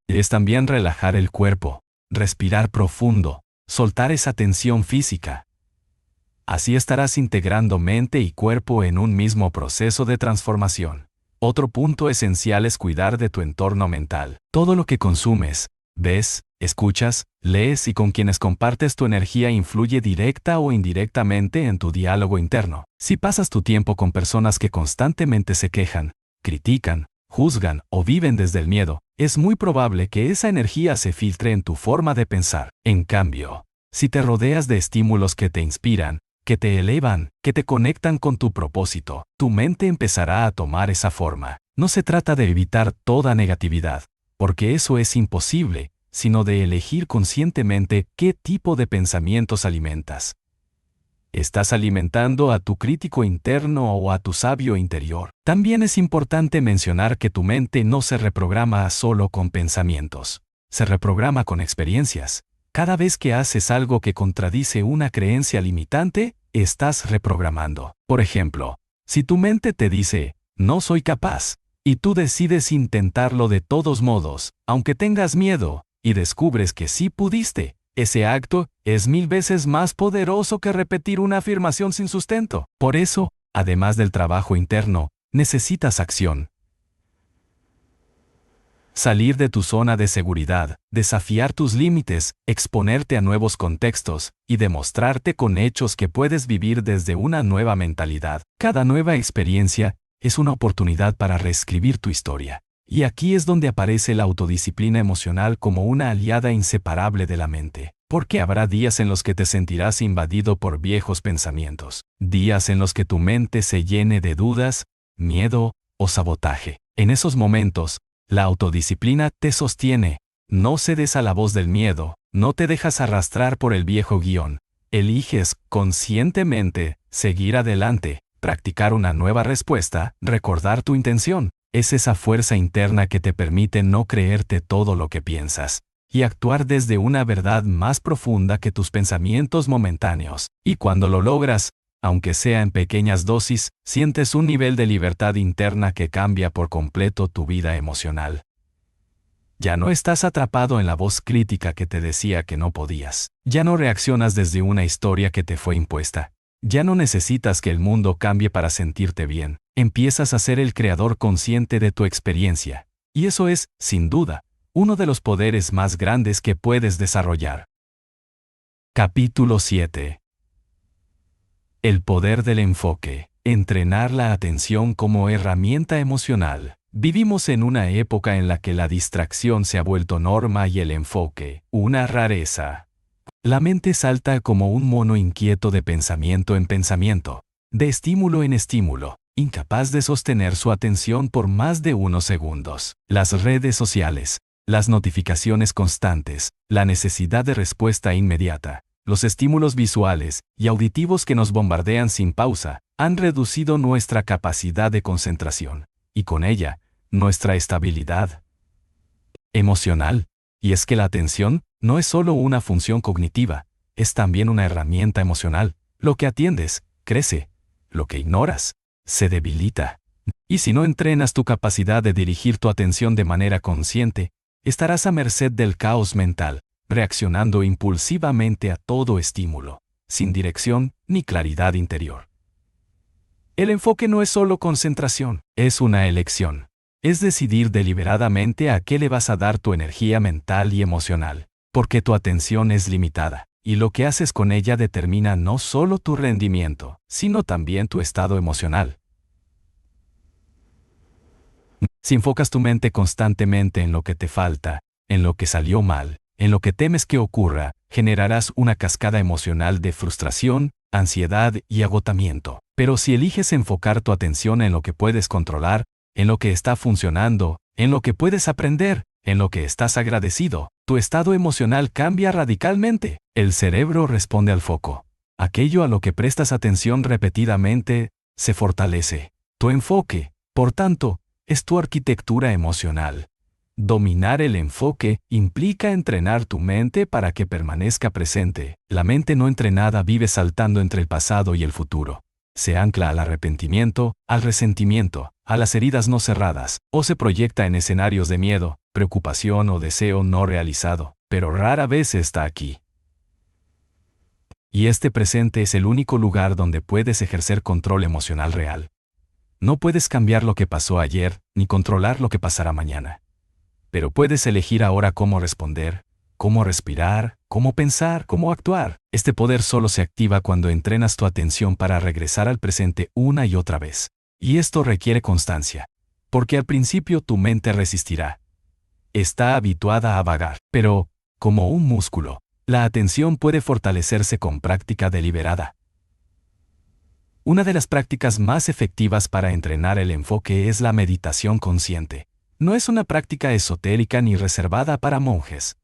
Es también relajar el cuerpo, respirar profundo, soltar esa tensión física. Así estarás integrando mente y cuerpo en un mismo proceso de transformación. Otro punto esencial es cuidar de tu entorno mental. Todo lo que consumes, ves, escuchas, lees y con quienes compartes tu energía influye directa o indirectamente en tu diálogo interno. Si pasas tu tiempo con personas que constantemente se quejan, critican, juzgan o viven desde el miedo, es muy probable que esa energía se filtre en tu forma de pensar. En cambio, si te rodeas de estímulos que te inspiran, que te elevan, que te conectan con tu propósito, tu mente empezará a tomar esa forma. No se trata de evitar toda negatividad, porque eso es imposible, sino de elegir conscientemente qué tipo de pensamientos alimentas. ¿Estás alimentando a tu crítico interno o a tu sabio interior? También es importante mencionar que tu mente no se reprograma solo con pensamientos. Se reprograma con experiencias. Cada vez que haces algo que contradice una creencia limitante, estás reprogramando. Por ejemplo, si tu mente te dice, no soy capaz, y tú decides intentarlo de todos modos, aunque tengas miedo, y descubres que sí pudiste, ese acto es 1000 veces más poderoso que repetir una afirmación sin sustento. Por eso, además del trabajo interno, necesitas acción. Salir de tu zona de seguridad, desafiar tus límites, exponerte a nuevos contextos y demostrarte con hechos que puedes vivir desde una nueva mentalidad. Cada nueva experiencia es una oportunidad para reescribir tu historia. Y aquí es donde aparece la autodisciplina emocional como una aliada inseparable de la mente. Porque habrá días en los que te sentirás invadido por viejos pensamientos. Días en los que tu mente se llene de dudas, miedo o sabotaje. En esos momentos, la autodisciplina te sostiene. No cedes a la voz del miedo, no te dejas arrastrar por el viejo guión. Eliges conscientemente seguir adelante, practicar una nueva respuesta, recordar tu intención. Es esa fuerza interna que te permite no creerte todo lo que piensas y actuar desde una verdad más profunda que tus pensamientos momentáneos. Y cuando lo logras, aunque sea en pequeñas dosis, sientes un nivel de libertad interna que cambia por completo tu vida emocional. Ya no estás atrapado en la voz crítica que te decía que no podías. Ya no reaccionas desde una historia que te fue impuesta. Ya no necesitas que el mundo cambie para sentirte bien. Empiezas a ser el creador consciente de tu experiencia. Y eso es, sin duda, uno de los poderes más grandes que puedes desarrollar. Capítulo 7. El poder del enfoque. Entrenar la atención como herramienta emocional. Vivimos en una época en la que la distracción se ha vuelto norma y el enfoque, una rareza. La mente salta como un mono inquieto de pensamiento en pensamiento, de estímulo en estímulo, incapaz de sostener su atención por más de unos segundos. Las redes sociales, las notificaciones constantes, la necesidad de respuesta inmediata, los estímulos visuales y auditivos que nos bombardean sin pausa, han reducido nuestra capacidad de concentración, y con ella, nuestra estabilidad emocional. Y es que la atención no es solo una función cognitiva, es también una herramienta emocional. Lo que atiendes, crece. Lo que ignoras, se debilita. Y si no entrenas tu capacidad de dirigir tu atención de manera consciente, estarás a merced del caos mental, reaccionando impulsivamente a todo estímulo, sin dirección ni claridad interior. El enfoque no es solo concentración, es una elección. Es decidir deliberadamente a qué le vas a dar tu energía mental y emocional, porque tu atención es limitada, y lo que haces con ella determina no solo tu rendimiento, sino también tu estado emocional. Si enfocas tu mente constantemente en lo que te falta, en lo que salió mal, en lo que temes que ocurra, generarás una cascada emocional de frustración, ansiedad y agotamiento. Pero si eliges enfocar tu atención en lo que puedes controlar, en lo que está funcionando, en lo que puedes aprender, en lo que estás agradecido, tu estado emocional cambia radicalmente. El cerebro responde al foco. Aquello a lo que prestas atención repetidamente, se fortalece. Tu enfoque, por tanto, es tu arquitectura emocional. Dominar el enfoque implica entrenar tu mente para que permanezca presente. La mente no entrenada vive saltando entre el pasado y el futuro. Se ancla al arrepentimiento, al resentimiento, a las heridas no cerradas, o se proyecta en escenarios de miedo, preocupación o deseo no realizado, pero rara vez está aquí. Y este presente es el único lugar donde puedes ejercer control emocional real. No puedes cambiar lo que pasó ayer, ni controlar lo que pasará mañana. Pero puedes elegir ahora cómo responder, cómo respirar, cómo pensar, cómo actuar. Este poder solo se activa cuando entrenas tu atención para regresar al presente una y otra vez. Y esto requiere constancia, porque al principio tu mente resistirá. Está habituada a vagar, pero, como un músculo, la atención puede fortalecerse con práctica deliberada. Una de las prácticas más efectivas para entrenar el enfoque es la meditación consciente. No es una práctica esotérica ni reservada para monjes.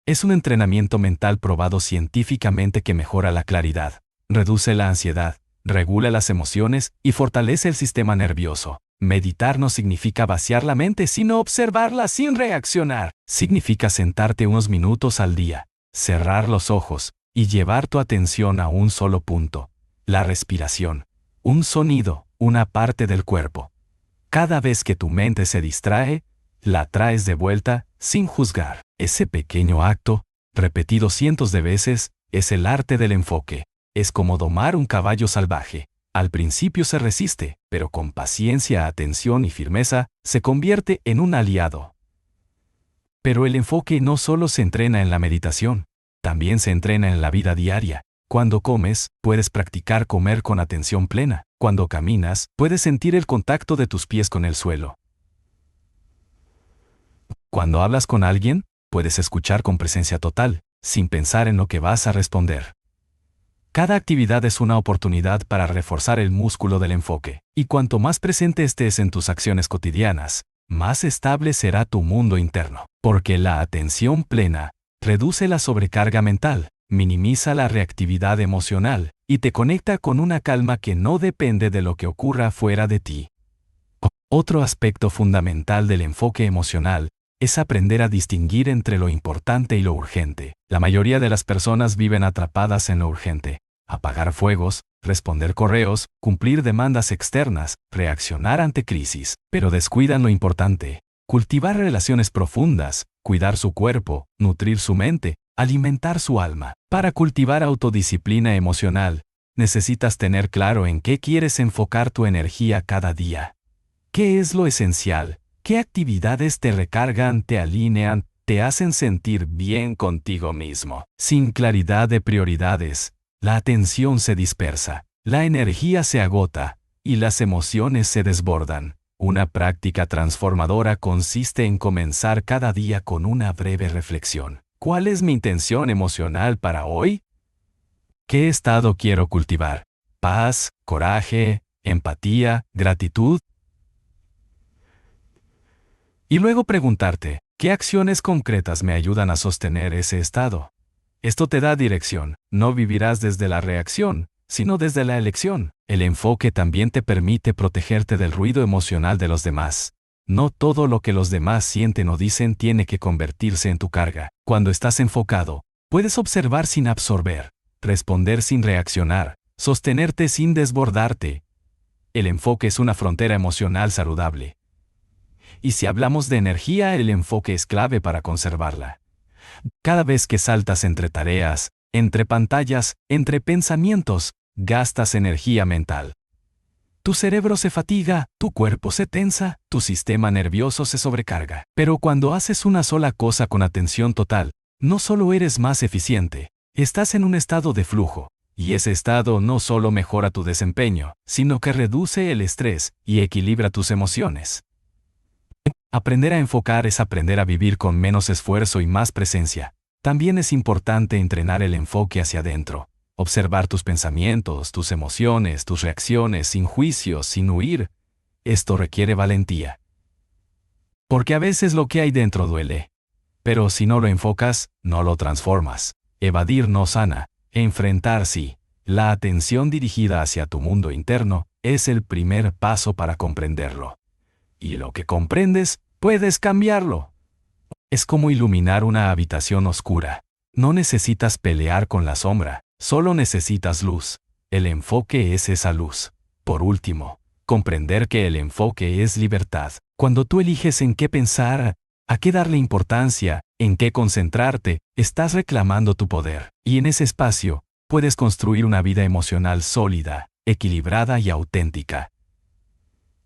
Es un entrenamiento mental probado científicamente que mejora la claridad, reduce la ansiedad, regula las emociones y fortalece el sistema nervioso. Meditar no significa vaciar la mente, sino observarla sin reaccionar. Significa sentarte unos minutos al día, cerrar los ojos y llevar tu atención a un solo punto: la respiración, un sonido, una parte del cuerpo. Cada vez que tu mente se distrae, la traes de vuelta sin juzgar. Ese pequeño acto, repetido cientos de veces, es el arte del enfoque. Es como domar un caballo salvaje. Al principio se resiste, pero con paciencia, atención y firmeza, se convierte en un aliado. Pero el enfoque no solo se entrena en la meditación, también se entrena en la vida diaria. Cuando comes, puedes practicar comer con atención plena. Cuando caminas, puedes sentir el contacto de tus pies con el suelo. Cuando hablas con alguien, puedes escuchar con presencia total, sin pensar en lo que vas a responder. Cada actividad es una oportunidad para reforzar el músculo del enfoque, y cuanto más presente estés en tus acciones cotidianas, más estable será tu mundo interno, porque la atención plena reduce la sobrecarga mental, minimiza la reactividad emocional y te conecta con una calma que no depende de lo que ocurra fuera de ti. Otro aspecto fundamental del enfoque emocional es aprender a distinguir entre lo importante y lo urgente. La mayoría de las personas viven atrapadas en lo urgente: apagar fuegos, responder correos, cumplir demandas externas, reaccionar ante crisis, pero descuidan lo importante: cultivar relaciones profundas, cuidar su cuerpo, nutrir su mente, alimentar su alma. Para cultivar autodisciplina emocional, necesitas tener claro en qué quieres enfocar tu energía cada día. ¿Qué es lo esencial? ¿Qué actividades te recargan, te alinean, te hacen sentir bien contigo mismo? Sin claridad de prioridades, la atención se dispersa, la energía se agota y las emociones se desbordan. Una práctica transformadora consiste en comenzar cada día con una breve reflexión. ¿Cuál es mi intención emocional para hoy? ¿Qué estado quiero cultivar? ¿Paz, coraje, empatía, gratitud? Y luego preguntarte, ¿qué acciones concretas me ayudan a sostener ese estado? Esto te da dirección. No vivirás desde la reacción, sino desde la elección. El enfoque también te permite protegerte del ruido emocional de los demás. No todo lo que los demás sienten o dicen tiene que convertirse en tu carga. Cuando estás enfocado, puedes observar sin absorber, responder sin reaccionar, sostenerte sin desbordarte. El enfoque es una frontera emocional saludable. Y si hablamos de energía, el enfoque es clave para conservarla. Cada vez que saltas entre tareas, entre pantallas, entre pensamientos, gastas energía mental. Tu cerebro se fatiga, tu cuerpo se tensa, tu sistema nervioso se sobrecarga. Pero cuando haces una sola cosa con atención total, no solo eres más eficiente, estás en un estado de flujo. Y ese estado no solo mejora tu desempeño, sino que reduce el estrés y equilibra tus emociones. Aprender a enfocar es aprender a vivir con menos esfuerzo y más presencia. También es importante entrenar el enfoque hacia adentro. Observar tus pensamientos, tus emociones, tus reacciones, sin juicios, sin huir. Esto requiere valentía. Porque a veces lo que hay dentro duele. Pero si no lo enfocas, no lo transformas. Evadir no sana. Enfrentar sí. La atención dirigida hacia tu mundo interno es el primer paso para comprenderlo. Y lo que comprendes, puedes cambiarlo. Es como iluminar una habitación oscura. No necesitas pelear con la sombra, solo necesitas luz. El enfoque es esa luz. Por último, comprender que el enfoque es libertad. Cuando tú eliges en qué pensar, a qué darle importancia, en qué concentrarte, estás reclamando tu poder. Y en ese espacio, puedes construir una vida emocional sólida, equilibrada y auténtica.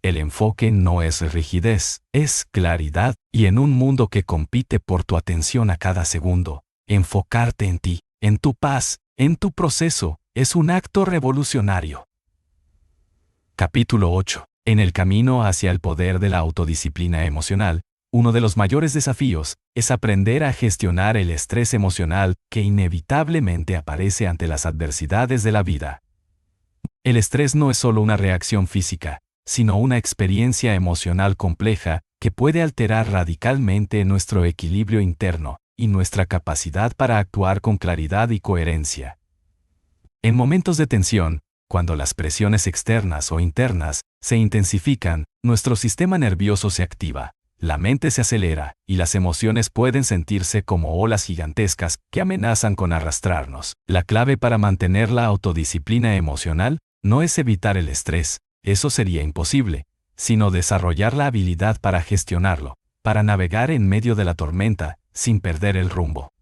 El enfoque no es rigidez, es claridad, y en un mundo que compite por tu atención a cada segundo, enfocarte en ti, en tu paz, en tu proceso, es un acto revolucionario. Capítulo 8. En el camino hacia el poder de la autodisciplina emocional, uno de los mayores desafíos es aprender a gestionar el estrés emocional que inevitablemente aparece ante las adversidades de la vida. El estrés no es solo una reacción física, sino una experiencia emocional compleja que puede alterar radicalmente nuestro equilibrio interno y nuestra capacidad para actuar con claridad y coherencia. En momentos de tensión, cuando las presiones externas o internas se intensifican, nuestro sistema nervioso se activa, la mente se acelera y las emociones pueden sentirse como olas gigantescas que amenazan con arrastrarnos. La clave para mantener la autodisciplina emocional no es evitar el estrés, eso sería imposible, sino desarrollar la habilidad para gestionarlo, para navegar en medio de la tormenta, sin perder el rumbo.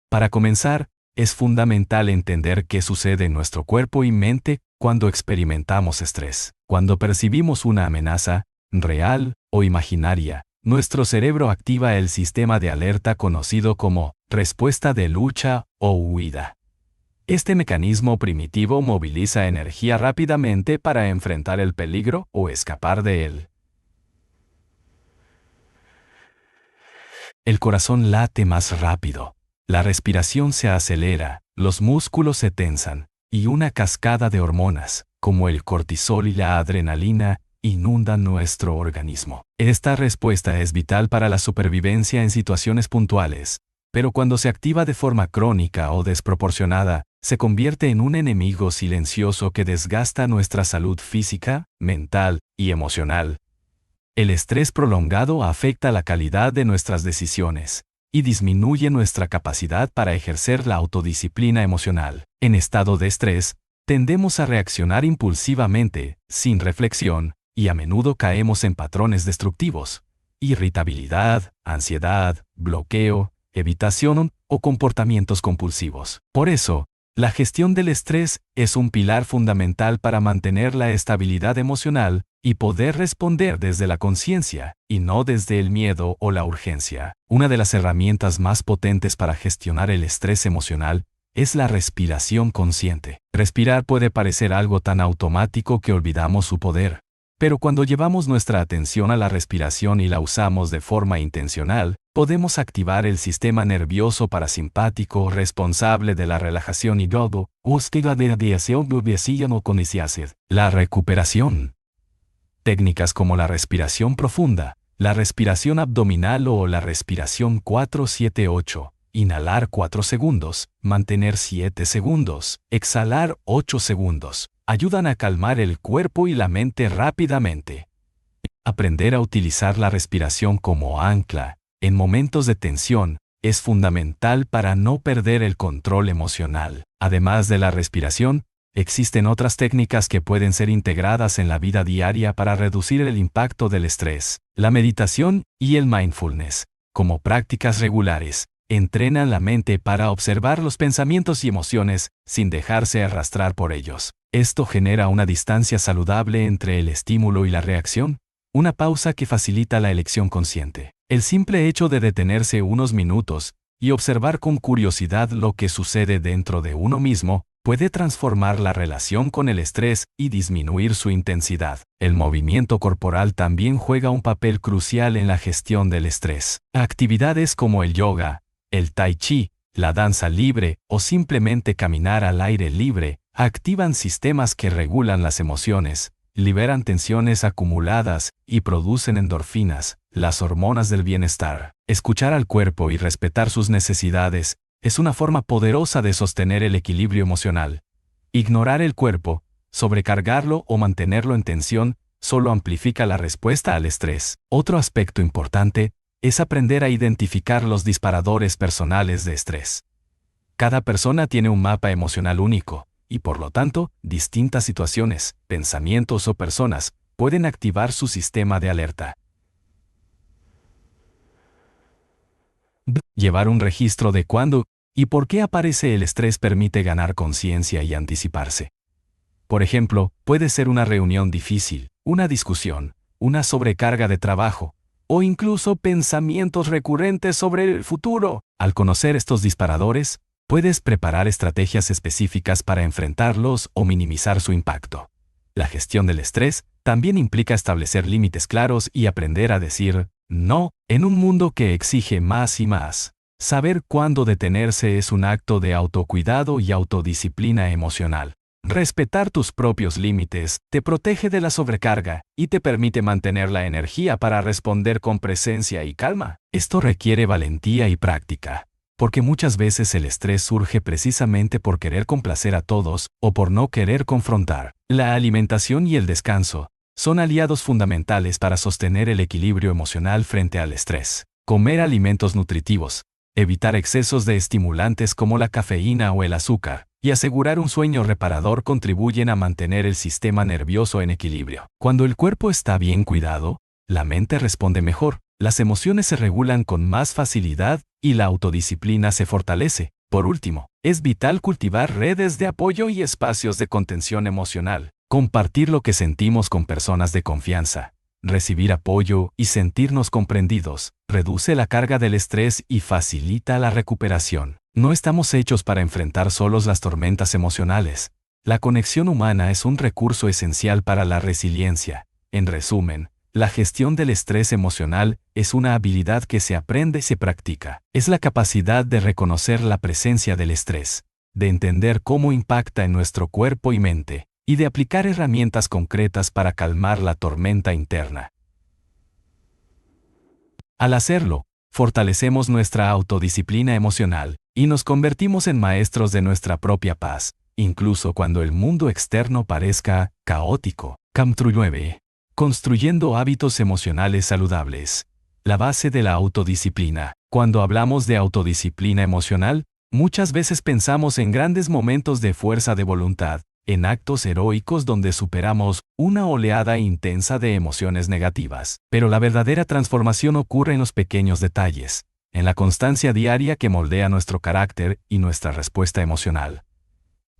Para comenzar, es fundamental entender qué sucede en nuestro cuerpo y mente cuando experimentamos estrés. Cuando percibimos una amenaza, real o imaginaria, nuestro cerebro activa el sistema de alerta conocido como respuesta de lucha o huida. Este mecanismo primitivo moviliza energía rápidamente para enfrentar el peligro o escapar de él. El corazón late más rápido, la respiración se acelera, los músculos se tensan, y una cascada de hormonas, como el cortisol y la adrenalina, inundan nuestro organismo. Esta respuesta es vital para la supervivencia en situaciones puntuales, pero cuando se activa de forma crónica o desproporcionada, se convierte en un enemigo silencioso que desgasta nuestra salud física, mental y emocional. El estrés prolongado afecta la calidad de nuestras decisiones y disminuye nuestra capacidad para ejercer la autodisciplina emocional. En estado de estrés, tendemos a reaccionar impulsivamente, sin reflexión, y a menudo caemos en patrones destructivos: irritabilidad, ansiedad, bloqueo, evitación o comportamientos compulsivos. Por eso, la gestión del estrés es un pilar fundamental para mantener la estabilidad emocional y poder responder desde la conciencia y no desde el miedo o la urgencia. Una de las herramientas más potentes para gestionar el estrés emocional es la respiración consciente. Respirar puede parecer algo tan automático que olvidamos su poder, Pero cuando llevamos nuestra atención a la respiración y la usamos de forma intencional, podemos activar el sistema nervioso parasimpático responsable de la relajación y la recuperación. Técnicas como la respiración profunda, la respiración abdominal o la respiración 4-7-8, inhalar 4 segundos, mantener 7 segundos, exhalar 8 segundos, ayudan a calmar el cuerpo y la mente rápidamente. Aprender a utilizar la respiración como ancla en momentos de tensión es fundamental para no perder el control emocional. Además de la respiración, existen otras técnicas que pueden ser integradas en la vida diaria para reducir el impacto del estrés. La meditación y el mindfulness, como prácticas regulares, entrenan la mente para observar los pensamientos y emociones sin dejarse arrastrar por ellos. Esto genera una distancia saludable entre el estímulo y la reacción, una pausa que facilita la elección consciente. El simple hecho de detenerse unos minutos y observar con curiosidad lo que sucede dentro de uno mismo puede transformar la relación con el estrés y disminuir su intensidad. El movimiento corporal también juega un papel crucial en la gestión del estrés. Actividades como el yoga, el tai chi, la danza libre o simplemente caminar al aire libre activan sistemas que regulan las emociones, liberan tensiones acumuladas y producen endorfinas, las hormonas del bienestar. Escuchar al cuerpo y respetar sus necesidades es una forma poderosa de sostener el equilibrio emocional. Ignorar el cuerpo, sobrecargarlo o mantenerlo en tensión solo amplifica la respuesta al estrés. Otro aspecto importante es aprender a identificar los disparadores personales de estrés. Cada persona tiene un mapa emocional único, y por lo tanto, distintas situaciones, pensamientos o personas pueden activar su sistema de alerta. Llevar un registro de cuándo y por qué aparece el estrés permite ganar conciencia y anticiparse. Por ejemplo, puede ser una reunión difícil, una discusión, una sobrecarga de trabajo, o incluso pensamientos recurrentes sobre el futuro. Al conocer estos disparadores, puedes preparar estrategias específicas para enfrentarlos o minimizar su impacto. La gestión del estrés también implica establecer límites claros y aprender a decir no en un mundo que exige más y más. Saber cuándo detenerse es un acto de autocuidado y autodisciplina emocional. Respetar tus propios límites te protege de la sobrecarga y te permite mantener la energía para responder con presencia y calma. Esto requiere valentía y práctica, porque muchas veces el estrés surge precisamente por querer complacer a todos o por no querer confrontar. La alimentación y el descanso son aliados fundamentales para sostener el equilibrio emocional frente al estrés. Comer alimentos nutritivos, evitar excesos de estimulantes como la cafeína o el azúcar, y asegurar un sueño reparador contribuyen a mantener el sistema nervioso en equilibrio. Cuando el cuerpo está bien cuidado, la mente responde mejor, las emociones se regulan con más facilidad y la autodisciplina se fortalece. Por último, es vital cultivar redes de apoyo y espacios de contención emocional. Compartir lo que sentimos con personas de confianza, recibir apoyo y sentirnos comprendidos, reduce la carga del estrés y facilita la recuperación. No estamos hechos para enfrentar solos las tormentas emocionales. La conexión humana es un recurso esencial para la resiliencia. En resumen, la gestión del estrés emocional es una habilidad que se aprende y se practica. Es la capacidad de reconocer la presencia del estrés, de entender cómo impacta en nuestro cuerpo y mente, y de aplicar herramientas concretas para calmar la tormenta interna. Al hacerlo, fortalecemos nuestra autodisciplina emocional y nos convertimos en maestros de nuestra propia paz, incluso cuando el mundo externo parezca caótico. Capítulo 9. Construyendo hábitos emocionales saludables. La base de la autodisciplina. Cuando hablamos de autodisciplina emocional, muchas veces pensamos en grandes momentos de fuerza de voluntad, en actos heroicos donde superamos una oleada intensa de emociones negativas. Pero la verdadera transformación ocurre en los pequeños detalles, en la constancia diaria que moldea nuestro carácter y nuestra respuesta emocional.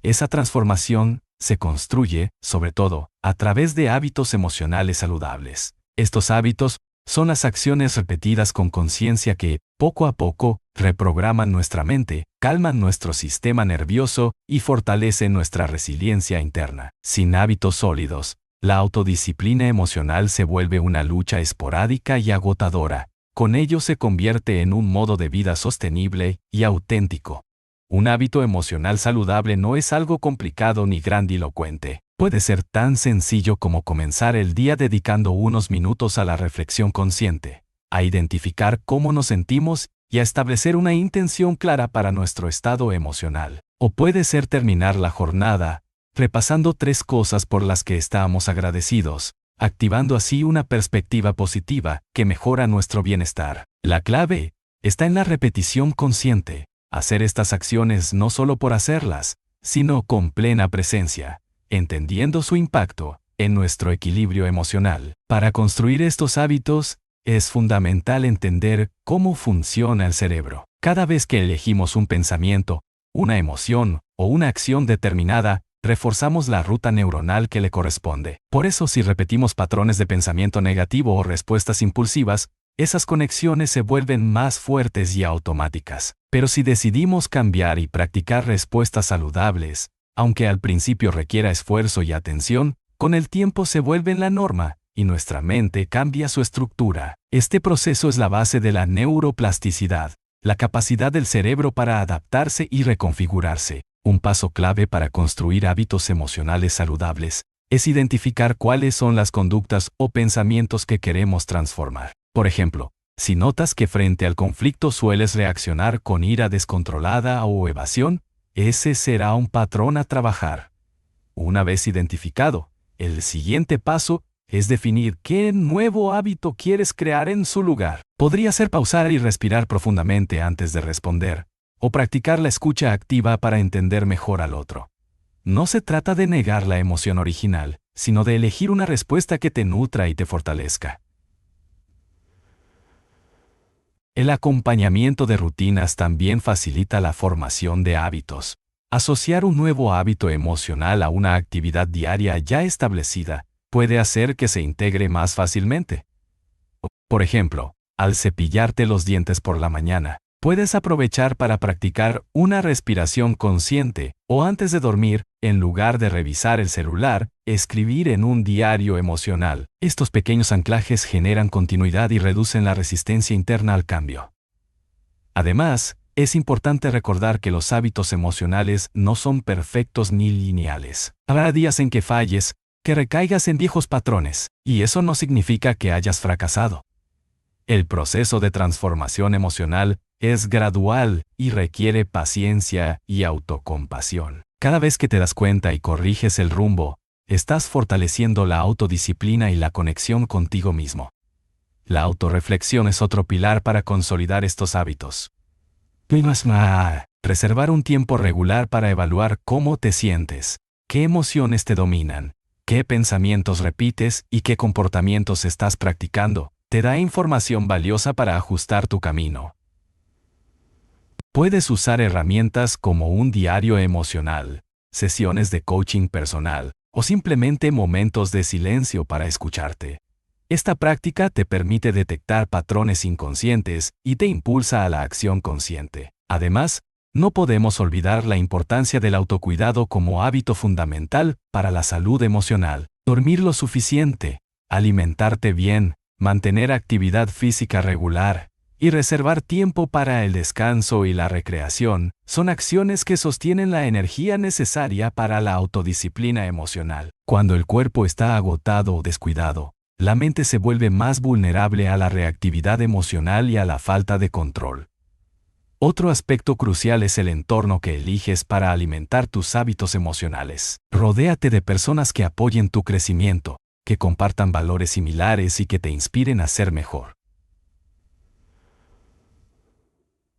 Esa transformación se construye, sobre todo, a través de hábitos emocionales saludables. Estos hábitos son las acciones repetidas con conciencia que, poco a poco, reprograman nuestra mente, calman nuestro sistema nervioso y fortalecen nuestra resiliencia interna. Sin hábitos sólidos, La autodisciplina emocional se vuelve una lucha esporádica y agotadora. Con ello se convierte en un modo de vida sostenible y auténtico. Un hábito emocional saludable no es algo complicado ni grandilocuente. Puede ser tan sencillo como comenzar el día dedicando unos minutos a la reflexión consciente, a identificar cómo nos sentimos y a establecer una intención clara para nuestro estado emocional. O puede ser terminar la jornada repasando 3 cosas por las que estamos agradecidos, activando así una perspectiva positiva que mejora nuestro bienestar. La clave está en la repetición consciente, hacer estas acciones no solo por hacerlas, sino con plena presencia, entendiendo su impacto en nuestro equilibrio emocional. Para construir estos hábitos, es fundamental entender cómo funciona el cerebro. Cada vez que elegimos un pensamiento, una emoción o una acción determinada, reforzamos la ruta neuronal que le corresponde. Por eso, si repetimos patrones de pensamiento negativo o respuestas impulsivas, esas conexiones se vuelven más fuertes y automáticas. Pero si decidimos cambiar y practicar respuestas saludables, aunque al principio requiera esfuerzo y atención, con el tiempo se vuelven la norma y nuestra mente cambia su estructura. Este proceso es la base de la neuroplasticidad, la capacidad del cerebro para adaptarse y reconfigurarse. Un paso clave para construir hábitos emocionales saludables es identificar cuáles son las conductas o pensamientos que queremos transformar. Por ejemplo, si notas que frente al conflicto sueles reaccionar con ira descontrolada o evasión, ese será un patrón a trabajar. Una vez identificado, el siguiente paso es definir qué nuevo hábito quieres crear en su lugar. Podría ser pausar y respirar profundamente antes de responder, o practicar la escucha activa para entender mejor al otro. No se trata de negar la emoción original, sino de elegir una respuesta que te nutra y te fortalezca. El acompañamiento de rutinas también facilita la formación de hábitos. Asociar un nuevo hábito emocional a una actividad diaria ya establecida puede hacer que se integre más fácilmente. Por ejemplo, al cepillarte los dientes por la mañana, puedes aprovechar para practicar una respiración consciente o antes de dormir, en lugar de revisar el celular, escribir en un diario emocional. Estos pequeños anclajes generan continuidad y reducen la resistencia interna al cambio. Además, es importante recordar que los hábitos emocionales no son perfectos ni lineales. Habrá días en que falles, que recaigas en viejos patrones, y eso no significa que hayas fracasado. El proceso de transformación emocional es gradual y requiere paciencia y autocompasión. Cada vez que te das cuenta y corriges el rumbo, estás fortaleciendo la autodisciplina y la conexión contigo mismo. La autorreflexión es otro pilar para consolidar estos hábitos. Reservar un tiempo regular para evaluar cómo te sientes, qué emociones te dominan, qué pensamientos repites y qué comportamientos estás practicando, te da información valiosa para ajustar tu camino. Puedes usar herramientas como un diario emocional, sesiones de coaching personal o simplemente momentos de silencio para escucharte. Esta práctica te permite detectar patrones inconscientes y te impulsa a la acción consciente. Además, no podemos olvidar la importancia del autocuidado como hábito fundamental para la salud emocional. Dormir lo suficiente, alimentarte bien, mantener actividad física regular y reservar tiempo para el descanso y la recreación son acciones que sostienen la energía necesaria para la autodisciplina emocional. Cuando el cuerpo está agotado o descuidado, la mente se vuelve más vulnerable a la reactividad emocional y a la falta de control. Otro aspecto crucial es el entorno que eliges para alimentar tus hábitos emocionales. Rodéate de personas que apoyen tu crecimiento, que compartan valores similares y que te inspiren a ser mejor.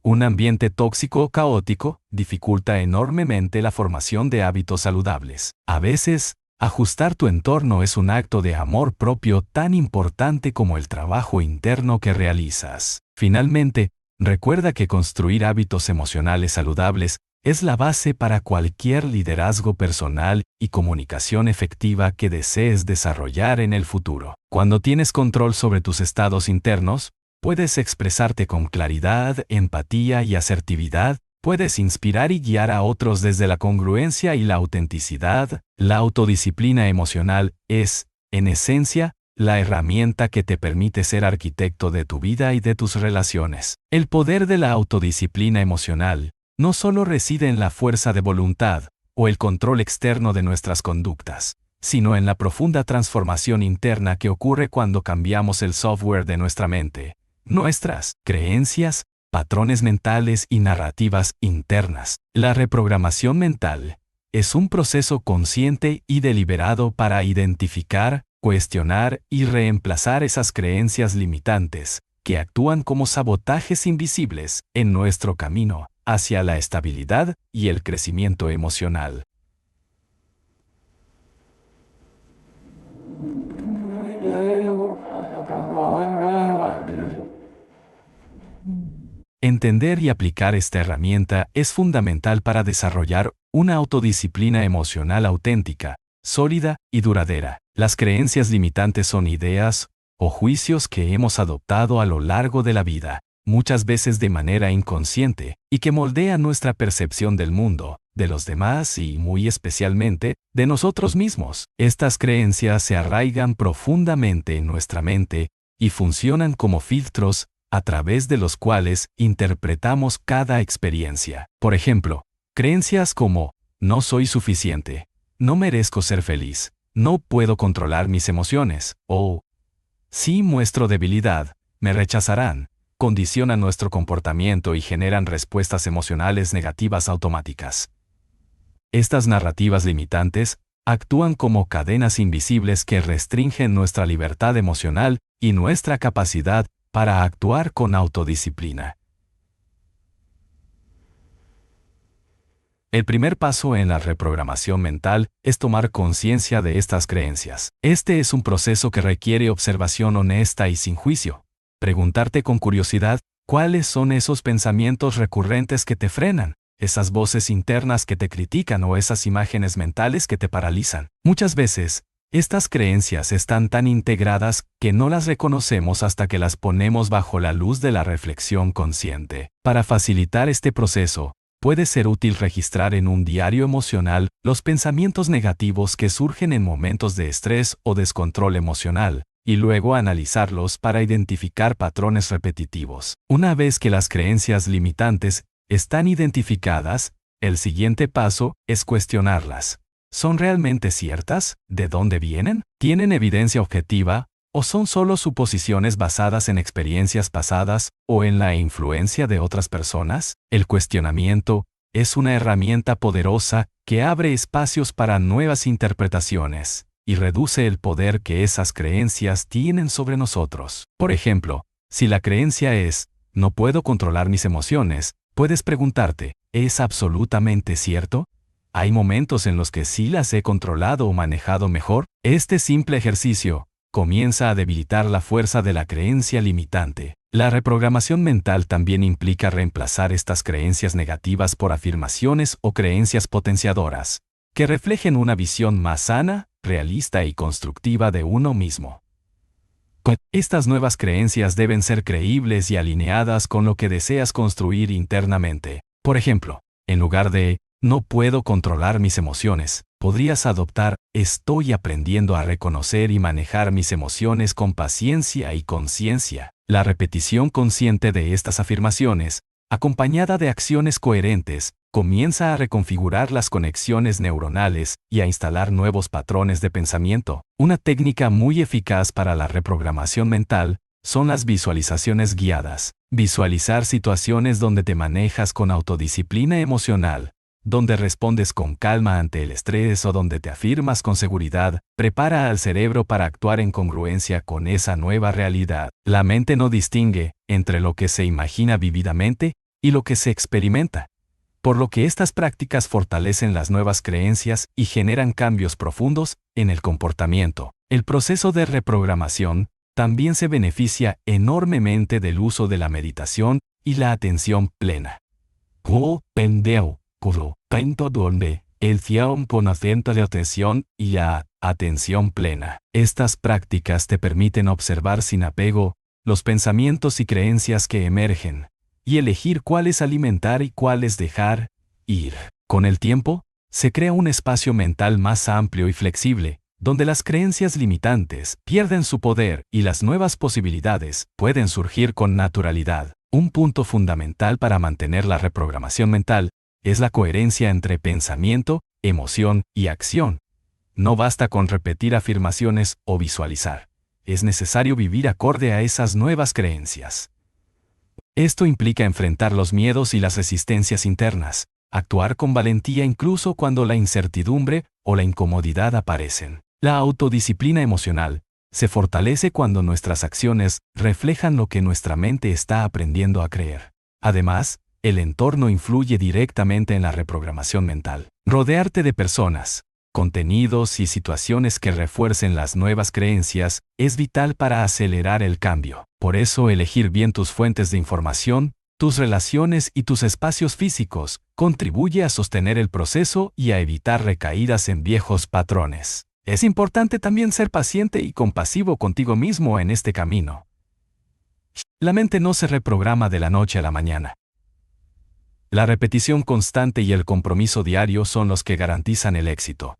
Un ambiente tóxico o caótico dificulta enormemente la formación de hábitos saludables. A veces, ajustar tu entorno es un acto de amor propio tan importante como el trabajo interno que realizas. Finalmente, recuerda que construir hábitos emocionales saludables es la base para cualquier liderazgo personal y comunicación efectiva que desees desarrollar en el futuro. Cuando tienes control sobre tus estados internos, puedes expresarte con claridad, empatía y asertividad, puedes inspirar y guiar a otros desde la congruencia y la autenticidad. La autodisciplina emocional es, en esencia, la herramienta que te permite ser arquitecto de tu vida y de tus relaciones. El poder de la autodisciplina emocional no solo reside en la fuerza de voluntad o el control externo de nuestras conductas, sino en la profunda transformación interna que ocurre cuando cambiamos el software de nuestra mente, nuestras creencias, patrones mentales y narrativas internas. La reprogramación mental es un proceso consciente y deliberado para identificar, cuestionar y reemplazar esas creencias limitantes que actúan como sabotajes invisibles en nuestro camino hacia la estabilidad y el crecimiento emocional. Entender y aplicar esta herramienta es fundamental para desarrollar una autodisciplina emocional auténtica, sólida y duradera. Las creencias limitantes son ideas o juicios que hemos adoptado a lo largo de la vida, muchas veces de manera inconsciente, y que moldean nuestra percepción del mundo, de los demás y, muy especialmente, de nosotros mismos. Estas creencias se arraigan profundamente en nuestra mente y funcionan como filtros a través de los cuales interpretamos cada experiencia. Por ejemplo, creencias como no soy suficiente, no merezco ser feliz, no puedo controlar mis emociones, o si muestro debilidad, me rechazarán, condicionan nuestro comportamiento y generan respuestas emocionales negativas automáticas. Estas narrativas limitantes actúan como cadenas invisibles que restringen nuestra libertad emocional y nuestra capacidad para actuar con autodisciplina. El primer paso en la reprogramación mental es tomar conciencia de estas creencias. Este es un proceso que requiere observación honesta y sin juicio. Preguntarte con curiosidad, ¿cuáles son esos pensamientos recurrentes que te frenan? Esas voces internas que te critican o esas imágenes mentales que te paralizan. Muchas veces, estas creencias están tan integradas que no las reconocemos hasta que las ponemos bajo la luz de la reflexión consciente. Para facilitar este proceso, puede ser útil registrar en un diario emocional los pensamientos negativos que surgen en momentos de estrés o descontrol emocional, y luego analizarlos para identificar patrones repetitivos. Una vez que las creencias limitantes están identificadas, el siguiente paso es cuestionarlas. ¿Son realmente ciertas? ¿De dónde vienen? ¿Tienen evidencia objetiva? ¿O son solo suposiciones basadas en experiencias pasadas o en la influencia de otras personas? El cuestionamiento es una herramienta poderosa que abre espacios para nuevas interpretaciones y reduce el poder que esas creencias tienen sobre nosotros. Por ejemplo, si la creencia es, no puedo controlar mis emociones, puedes preguntarte, ¿es absolutamente cierto? ¿Hay momentos en los que sí las he controlado o manejado mejor? Este simple ejercicio comienza a debilitar la fuerza de la creencia limitante. La reprogramación mental también implica reemplazar estas creencias negativas por afirmaciones o creencias potenciadoras, que reflejen una visión más sana, realista y constructiva de uno mismo. Estas nuevas creencias deben ser creíbles y alineadas con lo que deseas construir internamente. Por ejemplo, en lugar de no puedo controlar mis emociones, podrías adoptar estoy aprendiendo a reconocer y manejar mis emociones con paciencia y conciencia. La repetición consciente de estas afirmaciones, acompañada de acciones coherentes, comienza a reconfigurar las conexiones neuronales y a instalar nuevos patrones de pensamiento. Una técnica muy eficaz para la reprogramación mental son las visualizaciones guiadas. Visualizar situaciones donde te manejas con autodisciplina emocional, donde respondes con calma ante el estrés o donde te afirmas con seguridad, prepara al cerebro para actuar en congruencia con esa nueva realidad. La mente no distingue entre lo que se imagina vívidamente y lo que se experimenta, por lo que estas prácticas fortalecen las nuevas creencias y generan cambios profundos en el comportamiento. El proceso de reprogramación también se beneficia enormemente del uso de la meditación y la atención plena. Donde el tiempo con acento de atención y la atención plena. Estas prácticas te permiten observar sin apego los pensamientos y creencias que emergen, y elegir cuáles alimentar y cuáles dejar ir. Con el tiempo, se crea un espacio mental más amplio y flexible, donde las creencias limitantes pierden su poder y las nuevas posibilidades pueden surgir con naturalidad. Un punto fundamental para mantener la reprogramación mental es la coherencia entre pensamiento, emoción y acción. No basta con repetir afirmaciones o visualizar. Es necesario vivir acorde a esas nuevas creencias. Esto implica enfrentar los miedos y las resistencias internas, actuar con valentía incluso cuando la incertidumbre o la incomodidad aparecen. La autodisciplina emocional se fortalece cuando nuestras acciones reflejan lo que nuestra mente está aprendiendo a creer. Además, el entorno influye directamente en la reprogramación mental. Rodearte de personas, contenidos y situaciones que refuercen las nuevas creencias es vital para acelerar el cambio. Por eso, elegir bien tus fuentes de información, tus relaciones y tus espacios físicos contribuye a sostener el proceso y a evitar recaídas en viejos patrones. Es importante también ser paciente y compasivo contigo mismo en este camino. La mente no se reprograma de la noche a la mañana. La repetición constante y el compromiso diario son los que garantizan el éxito.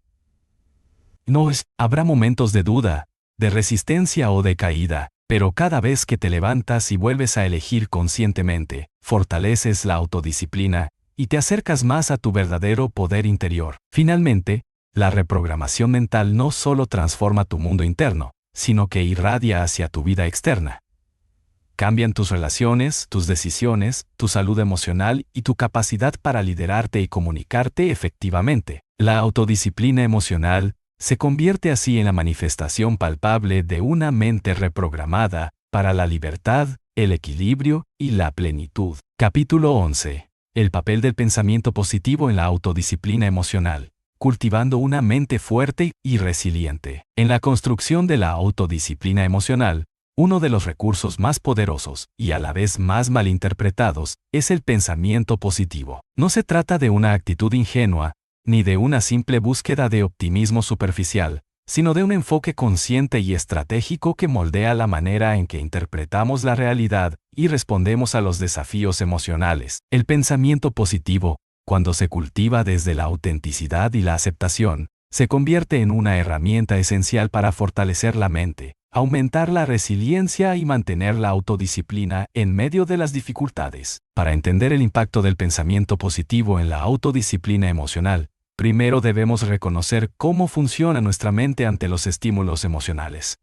Habrá momentos de duda, de resistencia o de caída, pero cada vez que te levantas y vuelves a elegir conscientemente, fortaleces la autodisciplina y te acercas más a tu verdadero poder interior. Finalmente, la reprogramación mental no solo transforma tu mundo interno, sino que irradia hacia tu vida externa. Cambian tus relaciones, tus decisiones, tu salud emocional y tu capacidad para liderarte y comunicarte efectivamente. La autodisciplina emocional se convierte así en la manifestación palpable de una mente reprogramada para la libertad, el equilibrio y la plenitud. Capítulo 11. El papel del pensamiento positivo en la autodisciplina emocional. Cultivando una mente fuerte y resiliente. En la construcción de la autodisciplina emocional, uno de los recursos más poderosos y a la vez más malinterpretados es el pensamiento positivo. No se trata de una actitud ingenua, ni de una simple búsqueda de optimismo superficial, sino de un enfoque consciente y estratégico que moldea la manera en que interpretamos la realidad y respondemos a los desafíos emocionales. El pensamiento positivo, cuando se cultiva desde la autenticidad y la aceptación, se convierte en una herramienta esencial para fortalecer la mente, aumentar la resiliencia y mantener la autodisciplina en medio de las dificultades. Para entender el impacto del pensamiento positivo en la autodisciplina emocional, primero debemos reconocer cómo funciona nuestra mente ante los estímulos emocionales.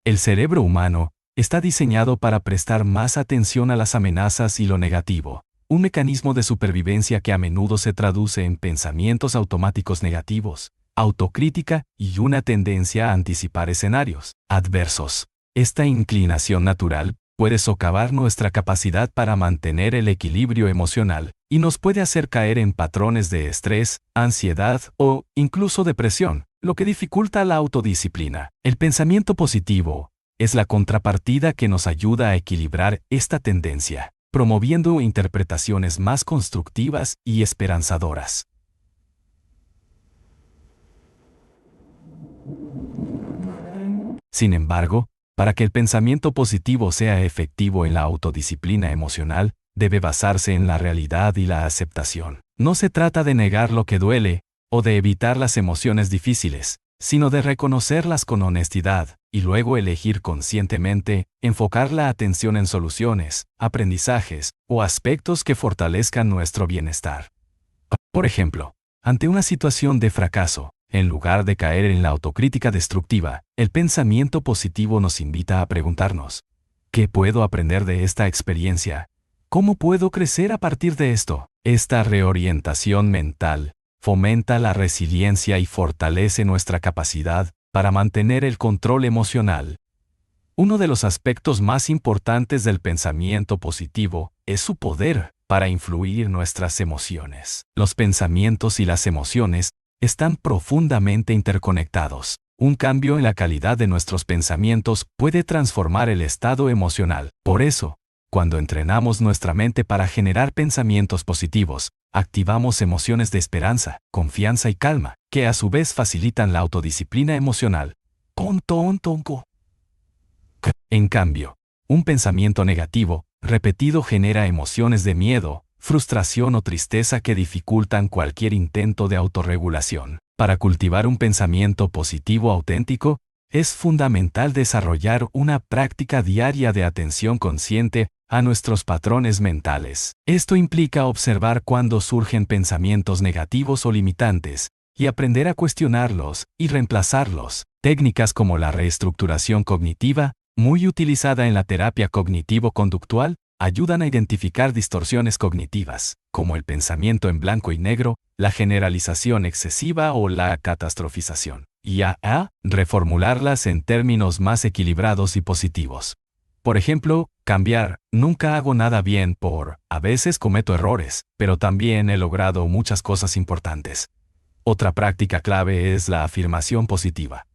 El cerebro humano está diseñado para prestar más atención a las amenazas y lo negativo, un mecanismo de supervivencia que a menudo se traduce en pensamientos automáticos negativos, autocrítica y una tendencia a anticipar escenarios adversos. Esta inclinación natural puede socavar nuestra capacidad para mantener el equilibrio emocional y nos puede hacer caer en patrones de estrés, ansiedad o incluso depresión, lo que dificulta la autodisciplina. El pensamiento positivo es la contrapartida que nos ayuda a equilibrar esta tendencia, promoviendo interpretaciones más constructivas y esperanzadoras. Sin embargo, para que el pensamiento positivo sea efectivo en la autodisciplina emocional, debe basarse en la realidad y la aceptación. No se trata de negar lo que duele o de evitar las emociones difíciles, sino de reconocerlas con honestidad y luego elegir conscientemente enfocar la atención en soluciones, aprendizajes o aspectos que fortalezcan nuestro bienestar. Por ejemplo, ante una situación de fracaso, en lugar de caer en la autocrítica destructiva, el pensamiento positivo nos invita a preguntarnos: ¿qué puedo aprender de esta experiencia? ¿Cómo puedo crecer a partir de esto? Esta reorientación mental fomenta la resiliencia y fortalece nuestra capacidad para mantener el control emocional. Uno de los aspectos más importantes del pensamiento positivo es su poder para influir en nuestras emociones. Los pensamientos y las emociones están profundamente interconectados. Un cambio en la calidad de nuestros pensamientos puede transformar el estado emocional. Por eso, cuando entrenamos nuestra mente para generar pensamientos positivos, activamos emociones de esperanza, confianza y calma, que a su vez facilitan la autodisciplina emocional. En cambio, un pensamiento negativo, repetido, genera emociones de miedo, frustración o tristeza que dificultan cualquier intento de autorregulación. Para cultivar un pensamiento positivo auténtico, es fundamental desarrollar una práctica diaria de atención consciente a nuestros patrones mentales. Esto implica observar cuando surgen pensamientos negativos o limitantes y aprender a cuestionarlos y reemplazarlos. Técnicas como la reestructuración cognitiva, muy utilizada en la terapia cognitivo-conductual, ayudan a identificar distorsiones cognitivas, como el pensamiento en blanco y negro, la generalización excesiva o la catastrofización, y a reformularlas en términos más equilibrados y positivos. Por ejemplo, cambiar "nunca hago nada bien" por "a veces cometo errores, pero también he logrado muchas cosas importantes". Otra práctica clave es la afirmación positiva.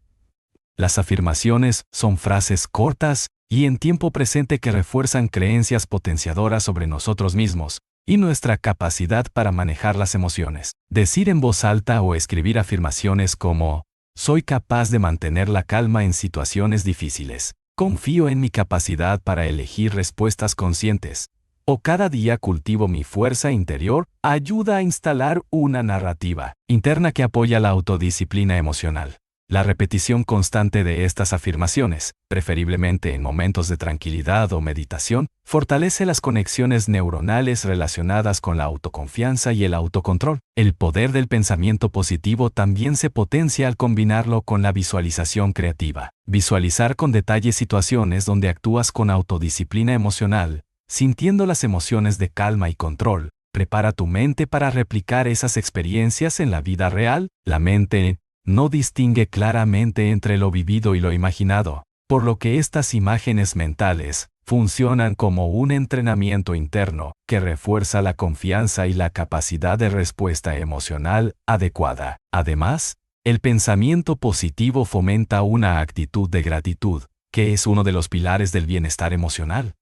Las afirmaciones son frases cortas y en tiempo presente que refuerzan creencias potenciadoras sobre nosotros mismos y nuestra capacidad para manejar las emociones. Decir en voz alta o escribir afirmaciones como "soy capaz de mantener la calma en situaciones difíciles", "confío en mi capacidad para elegir respuestas conscientes", o "cada día cultivo mi fuerza interior", ayuda a instalar una narrativa interna que apoya la autodisciplina emocional. La repetición constante de estas afirmaciones, preferiblemente en momentos de tranquilidad o meditación, fortalece las conexiones neuronales relacionadas con la autoconfianza y el autocontrol. El poder del pensamiento positivo también se potencia al combinarlo con la visualización creativa. Visualizar con detalle situaciones donde actúas con autodisciplina emocional, sintiendo las emociones de calma y control, prepara tu mente para replicar esas experiencias en la vida real. La mente no distingue claramente entre lo vivido y lo imaginado, por lo que estas imágenes mentales funcionan como un entrenamiento interno que refuerza la confianza y la capacidad de respuesta emocional adecuada. Además, el pensamiento positivo fomenta una actitud de gratitud, que es uno de los pilares del bienestar emocional.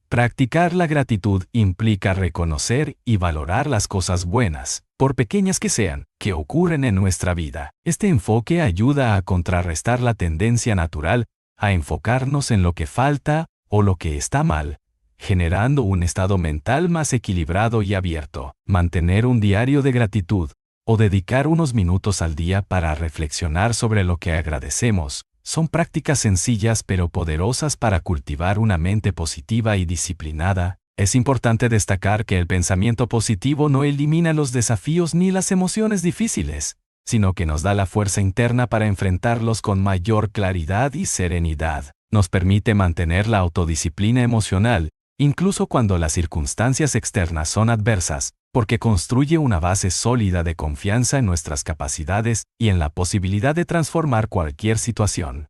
Practicar la gratitud implica reconocer y valorar las cosas buenas, por pequeñas que sean, que ocurren en nuestra vida. Este enfoque ayuda a contrarrestar la tendencia natural a enfocarnos en lo que falta o lo que está mal, generando un estado mental más equilibrado y abierto. Mantener un diario de gratitud o dedicar unos minutos al día para reflexionar sobre lo que agradecemos son prácticas sencillas pero poderosas para cultivar una mente positiva y disciplinada. Es importante destacar que el pensamiento positivo no elimina los desafíos ni las emociones difíciles, sino que nos da la fuerza interna para enfrentarlos con mayor claridad y serenidad. Nos permite mantener la autodisciplina emocional, incluso cuando las circunstancias externas son adversas, porque construye una base sólida de confianza en nuestras capacidades y en la posibilidad de transformar cualquier situación.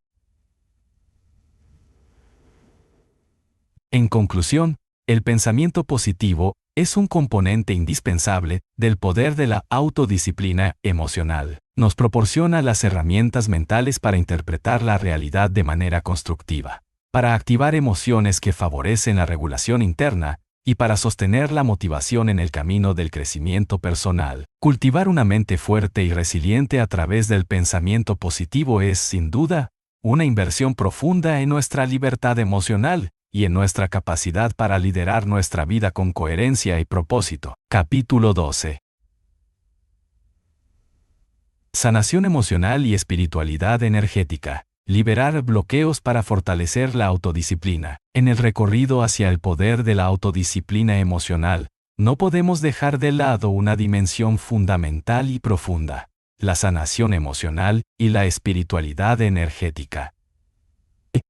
En conclusión, el pensamiento positivo es un componente indispensable del poder de la autodisciplina emocional. Nos proporciona las herramientas mentales para interpretar la realidad de manera constructiva, para activar emociones que favorecen la regulación interna y para sostener la motivación en el camino del crecimiento personal. Cultivar una mente fuerte y resiliente a través del pensamiento positivo es, sin duda, una inversión profunda en nuestra libertad emocional y en nuestra capacidad para liderar nuestra vida con coherencia y propósito. Capítulo 12. Sanación emocional y espiritualidad energética. Liberar bloqueos para fortalecer la autodisciplina. En el recorrido hacia el poder de la autodisciplina emocional, no podemos dejar de lado una dimensión fundamental y profunda: la sanación emocional y la espiritualidad energética.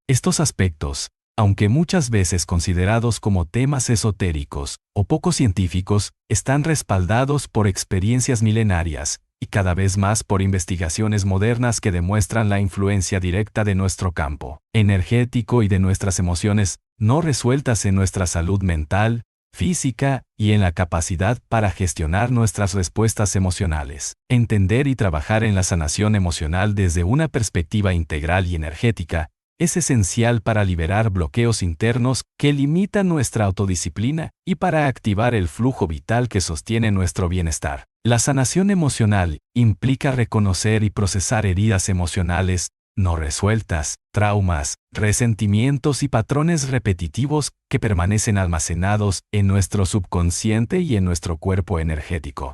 Estos aspectos, aunque muchas veces considerados como temas esotéricos o poco científicos, están respaldados por experiencias milenarias y cada vez más por investigaciones modernas que demuestran la influencia directa de nuestro campo energético y de nuestras emociones no resueltas en nuestra salud mental, física y en la capacidad para gestionar nuestras respuestas emocionales. Entender y trabajar en la sanación emocional desde una perspectiva integral y energética es esencial para liberar bloqueos internos que limitan nuestra autodisciplina y para activar el flujo vital que sostiene nuestro bienestar. La sanación emocional implica reconocer y procesar heridas emocionales no resueltas, traumas, resentimientos y patrones repetitivos que permanecen almacenados en nuestro subconsciente y en nuestro cuerpo energético.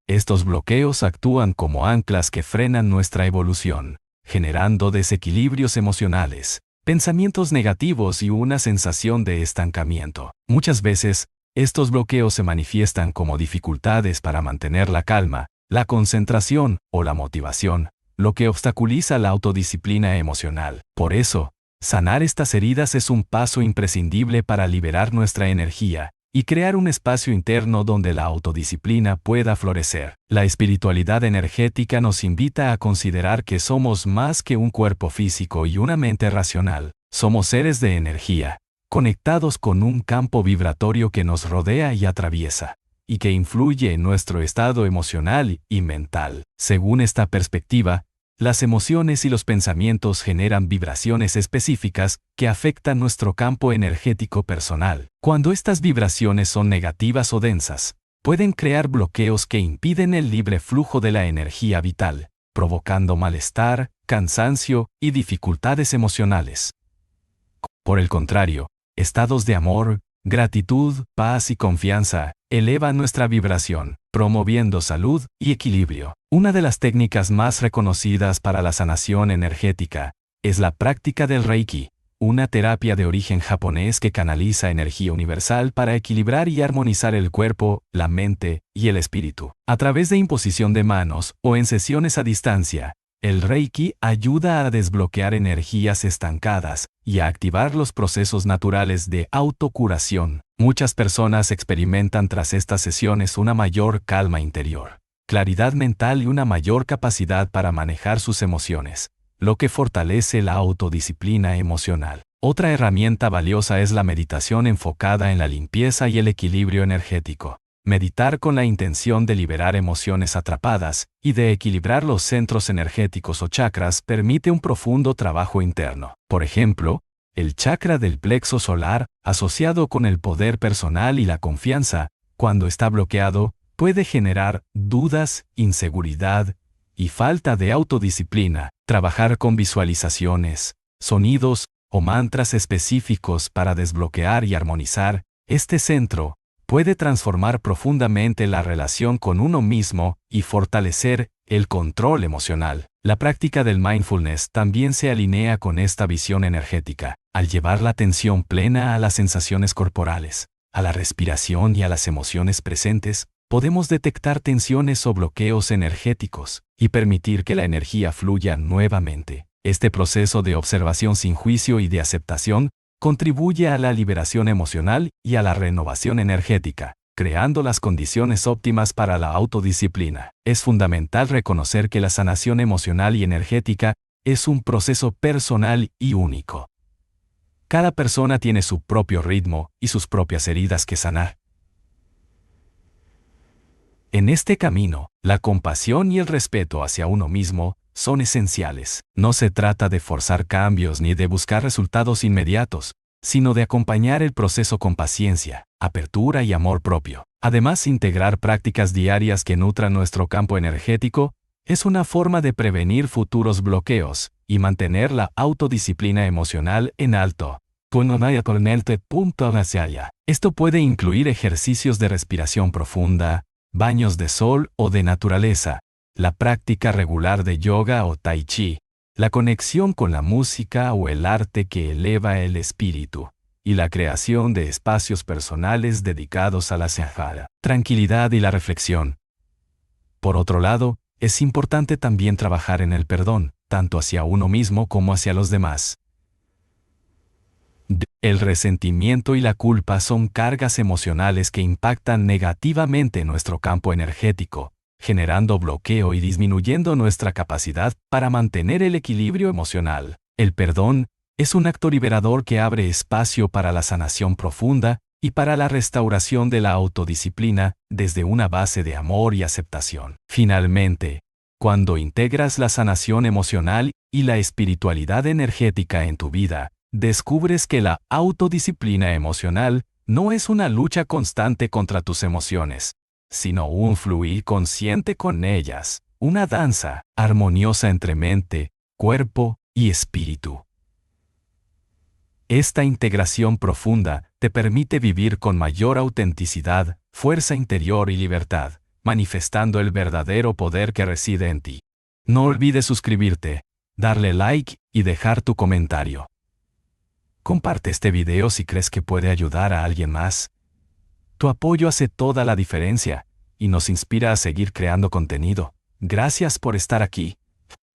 Estos bloqueos actúan como anclas que frenan nuestra evolución, generando desequilibrios emocionales, pensamientos negativos y una sensación de estancamiento. Muchas veces, estos bloqueos se manifiestan como dificultades para mantener la calma, la concentración o la motivación, lo que obstaculiza la autodisciplina emocional. Por eso, sanar estas heridas es un paso imprescindible para liberar nuestra energía y crear un espacio interno donde la autodisciplina pueda florecer. La espiritualidad energética nos invita a considerar que somos más que un cuerpo físico y una mente racional. Somos seres de energía, conectados con un campo vibratorio que nos rodea y atraviesa, y que influye en nuestro estado emocional y mental. Según esta perspectiva, las emociones y los pensamientos generan vibraciones específicas que afectan nuestro campo energético personal. Cuando estas vibraciones son negativas o densas, pueden crear bloqueos que impiden el libre flujo de la energía vital, provocando malestar, cansancio y dificultades emocionales. Por el contrario, estados de amor, gratitud, paz y confianza elevan nuestra vibración, promoviendo salud y equilibrio. Una de las técnicas más reconocidas para la sanación energética es la práctica del Reiki, una terapia de origen japonés que canaliza energía universal para equilibrar y armonizar el cuerpo, la mente y el espíritu. A través de imposición de manos o en sesiones a distancia, el Reiki ayuda a desbloquear energías estancadas y a activar los procesos naturales de autocuración. Muchas personas experimentan tras estas sesiones una mayor calma interior, claridad mental y una mayor capacidad para manejar sus emociones, lo que fortalece la autodisciplina emocional. Otra herramienta valiosa es la meditación enfocada en la limpieza y el equilibrio energético. Meditar con la intención de liberar emociones atrapadas y de equilibrar los centros energéticos o chakras permite un profundo trabajo interno. Por ejemplo, el chakra del plexo solar, asociado con el poder personal y la confianza, cuando está bloqueado, puede generar dudas, inseguridad y falta de autodisciplina. Trabajar con visualizaciones, sonidos o mantras específicos para desbloquear y armonizar este centro puede transformar profundamente la relación con uno mismo y fortalecer el control emocional. La práctica del mindfulness también se alinea con esta visión energética, al llevar la atención plena a las sensaciones corporales, a la respiración y a las emociones presentes, podemos detectar tensiones o bloqueos energéticos y permitir que la energía fluya nuevamente. Este proceso de observación sin juicio y de aceptación contribuye a la liberación emocional y a la renovación energética, creando las condiciones óptimas para la autodisciplina. Es fundamental reconocer que la sanación emocional y energética es un proceso personal y único. Cada persona tiene su propio ritmo y sus propias heridas que sanar. En este camino, la compasión y el respeto hacia uno mismo son esenciales. No se trata de forzar cambios ni de buscar resultados inmediatos, sino de acompañar el proceso con paciencia, apertura y amor propio. Además, integrar prácticas diarias que nutran nuestro campo energético es una forma de prevenir futuros bloqueos y mantener la autodisciplina emocional en alto. Esto puede incluir ejercicios de respiración profunda, baños de sol o de naturaleza, la práctica regular de yoga o tai chi, la conexión con la música o el arte que eleva el espíritu, y la creación de espacios personales dedicados a la tranquilidad y la reflexión. Por otro lado, es importante también trabajar en el perdón, tanto hacia uno mismo como hacia los demás. El resentimiento y la culpa son cargas emocionales que impactan negativamente nuestro campo energético, generando bloqueo y disminuyendo nuestra capacidad para mantener el equilibrio emocional. El perdón es un acto liberador que abre espacio para la sanación profunda y para la restauración de la autodisciplina desde una base de amor y aceptación. Finalmente, cuando integras la sanación emocional y la espiritualidad energética en tu vida, descubres que la autodisciplina emocional no es una lucha constante contra tus emociones, sino un fluir consciente con ellas, una danza armoniosa entre mente, cuerpo y espíritu. Esta integración profunda te permite vivir con mayor autenticidad, fuerza interior y libertad, manifestando el verdadero poder que reside en ti. No olvides suscribirte, darle like y dejar tu comentario. Comparte este video si crees que puede ayudar a alguien más. Tu apoyo hace toda la diferencia y nos inspira a seguir creando contenido. Gracias por estar aquí.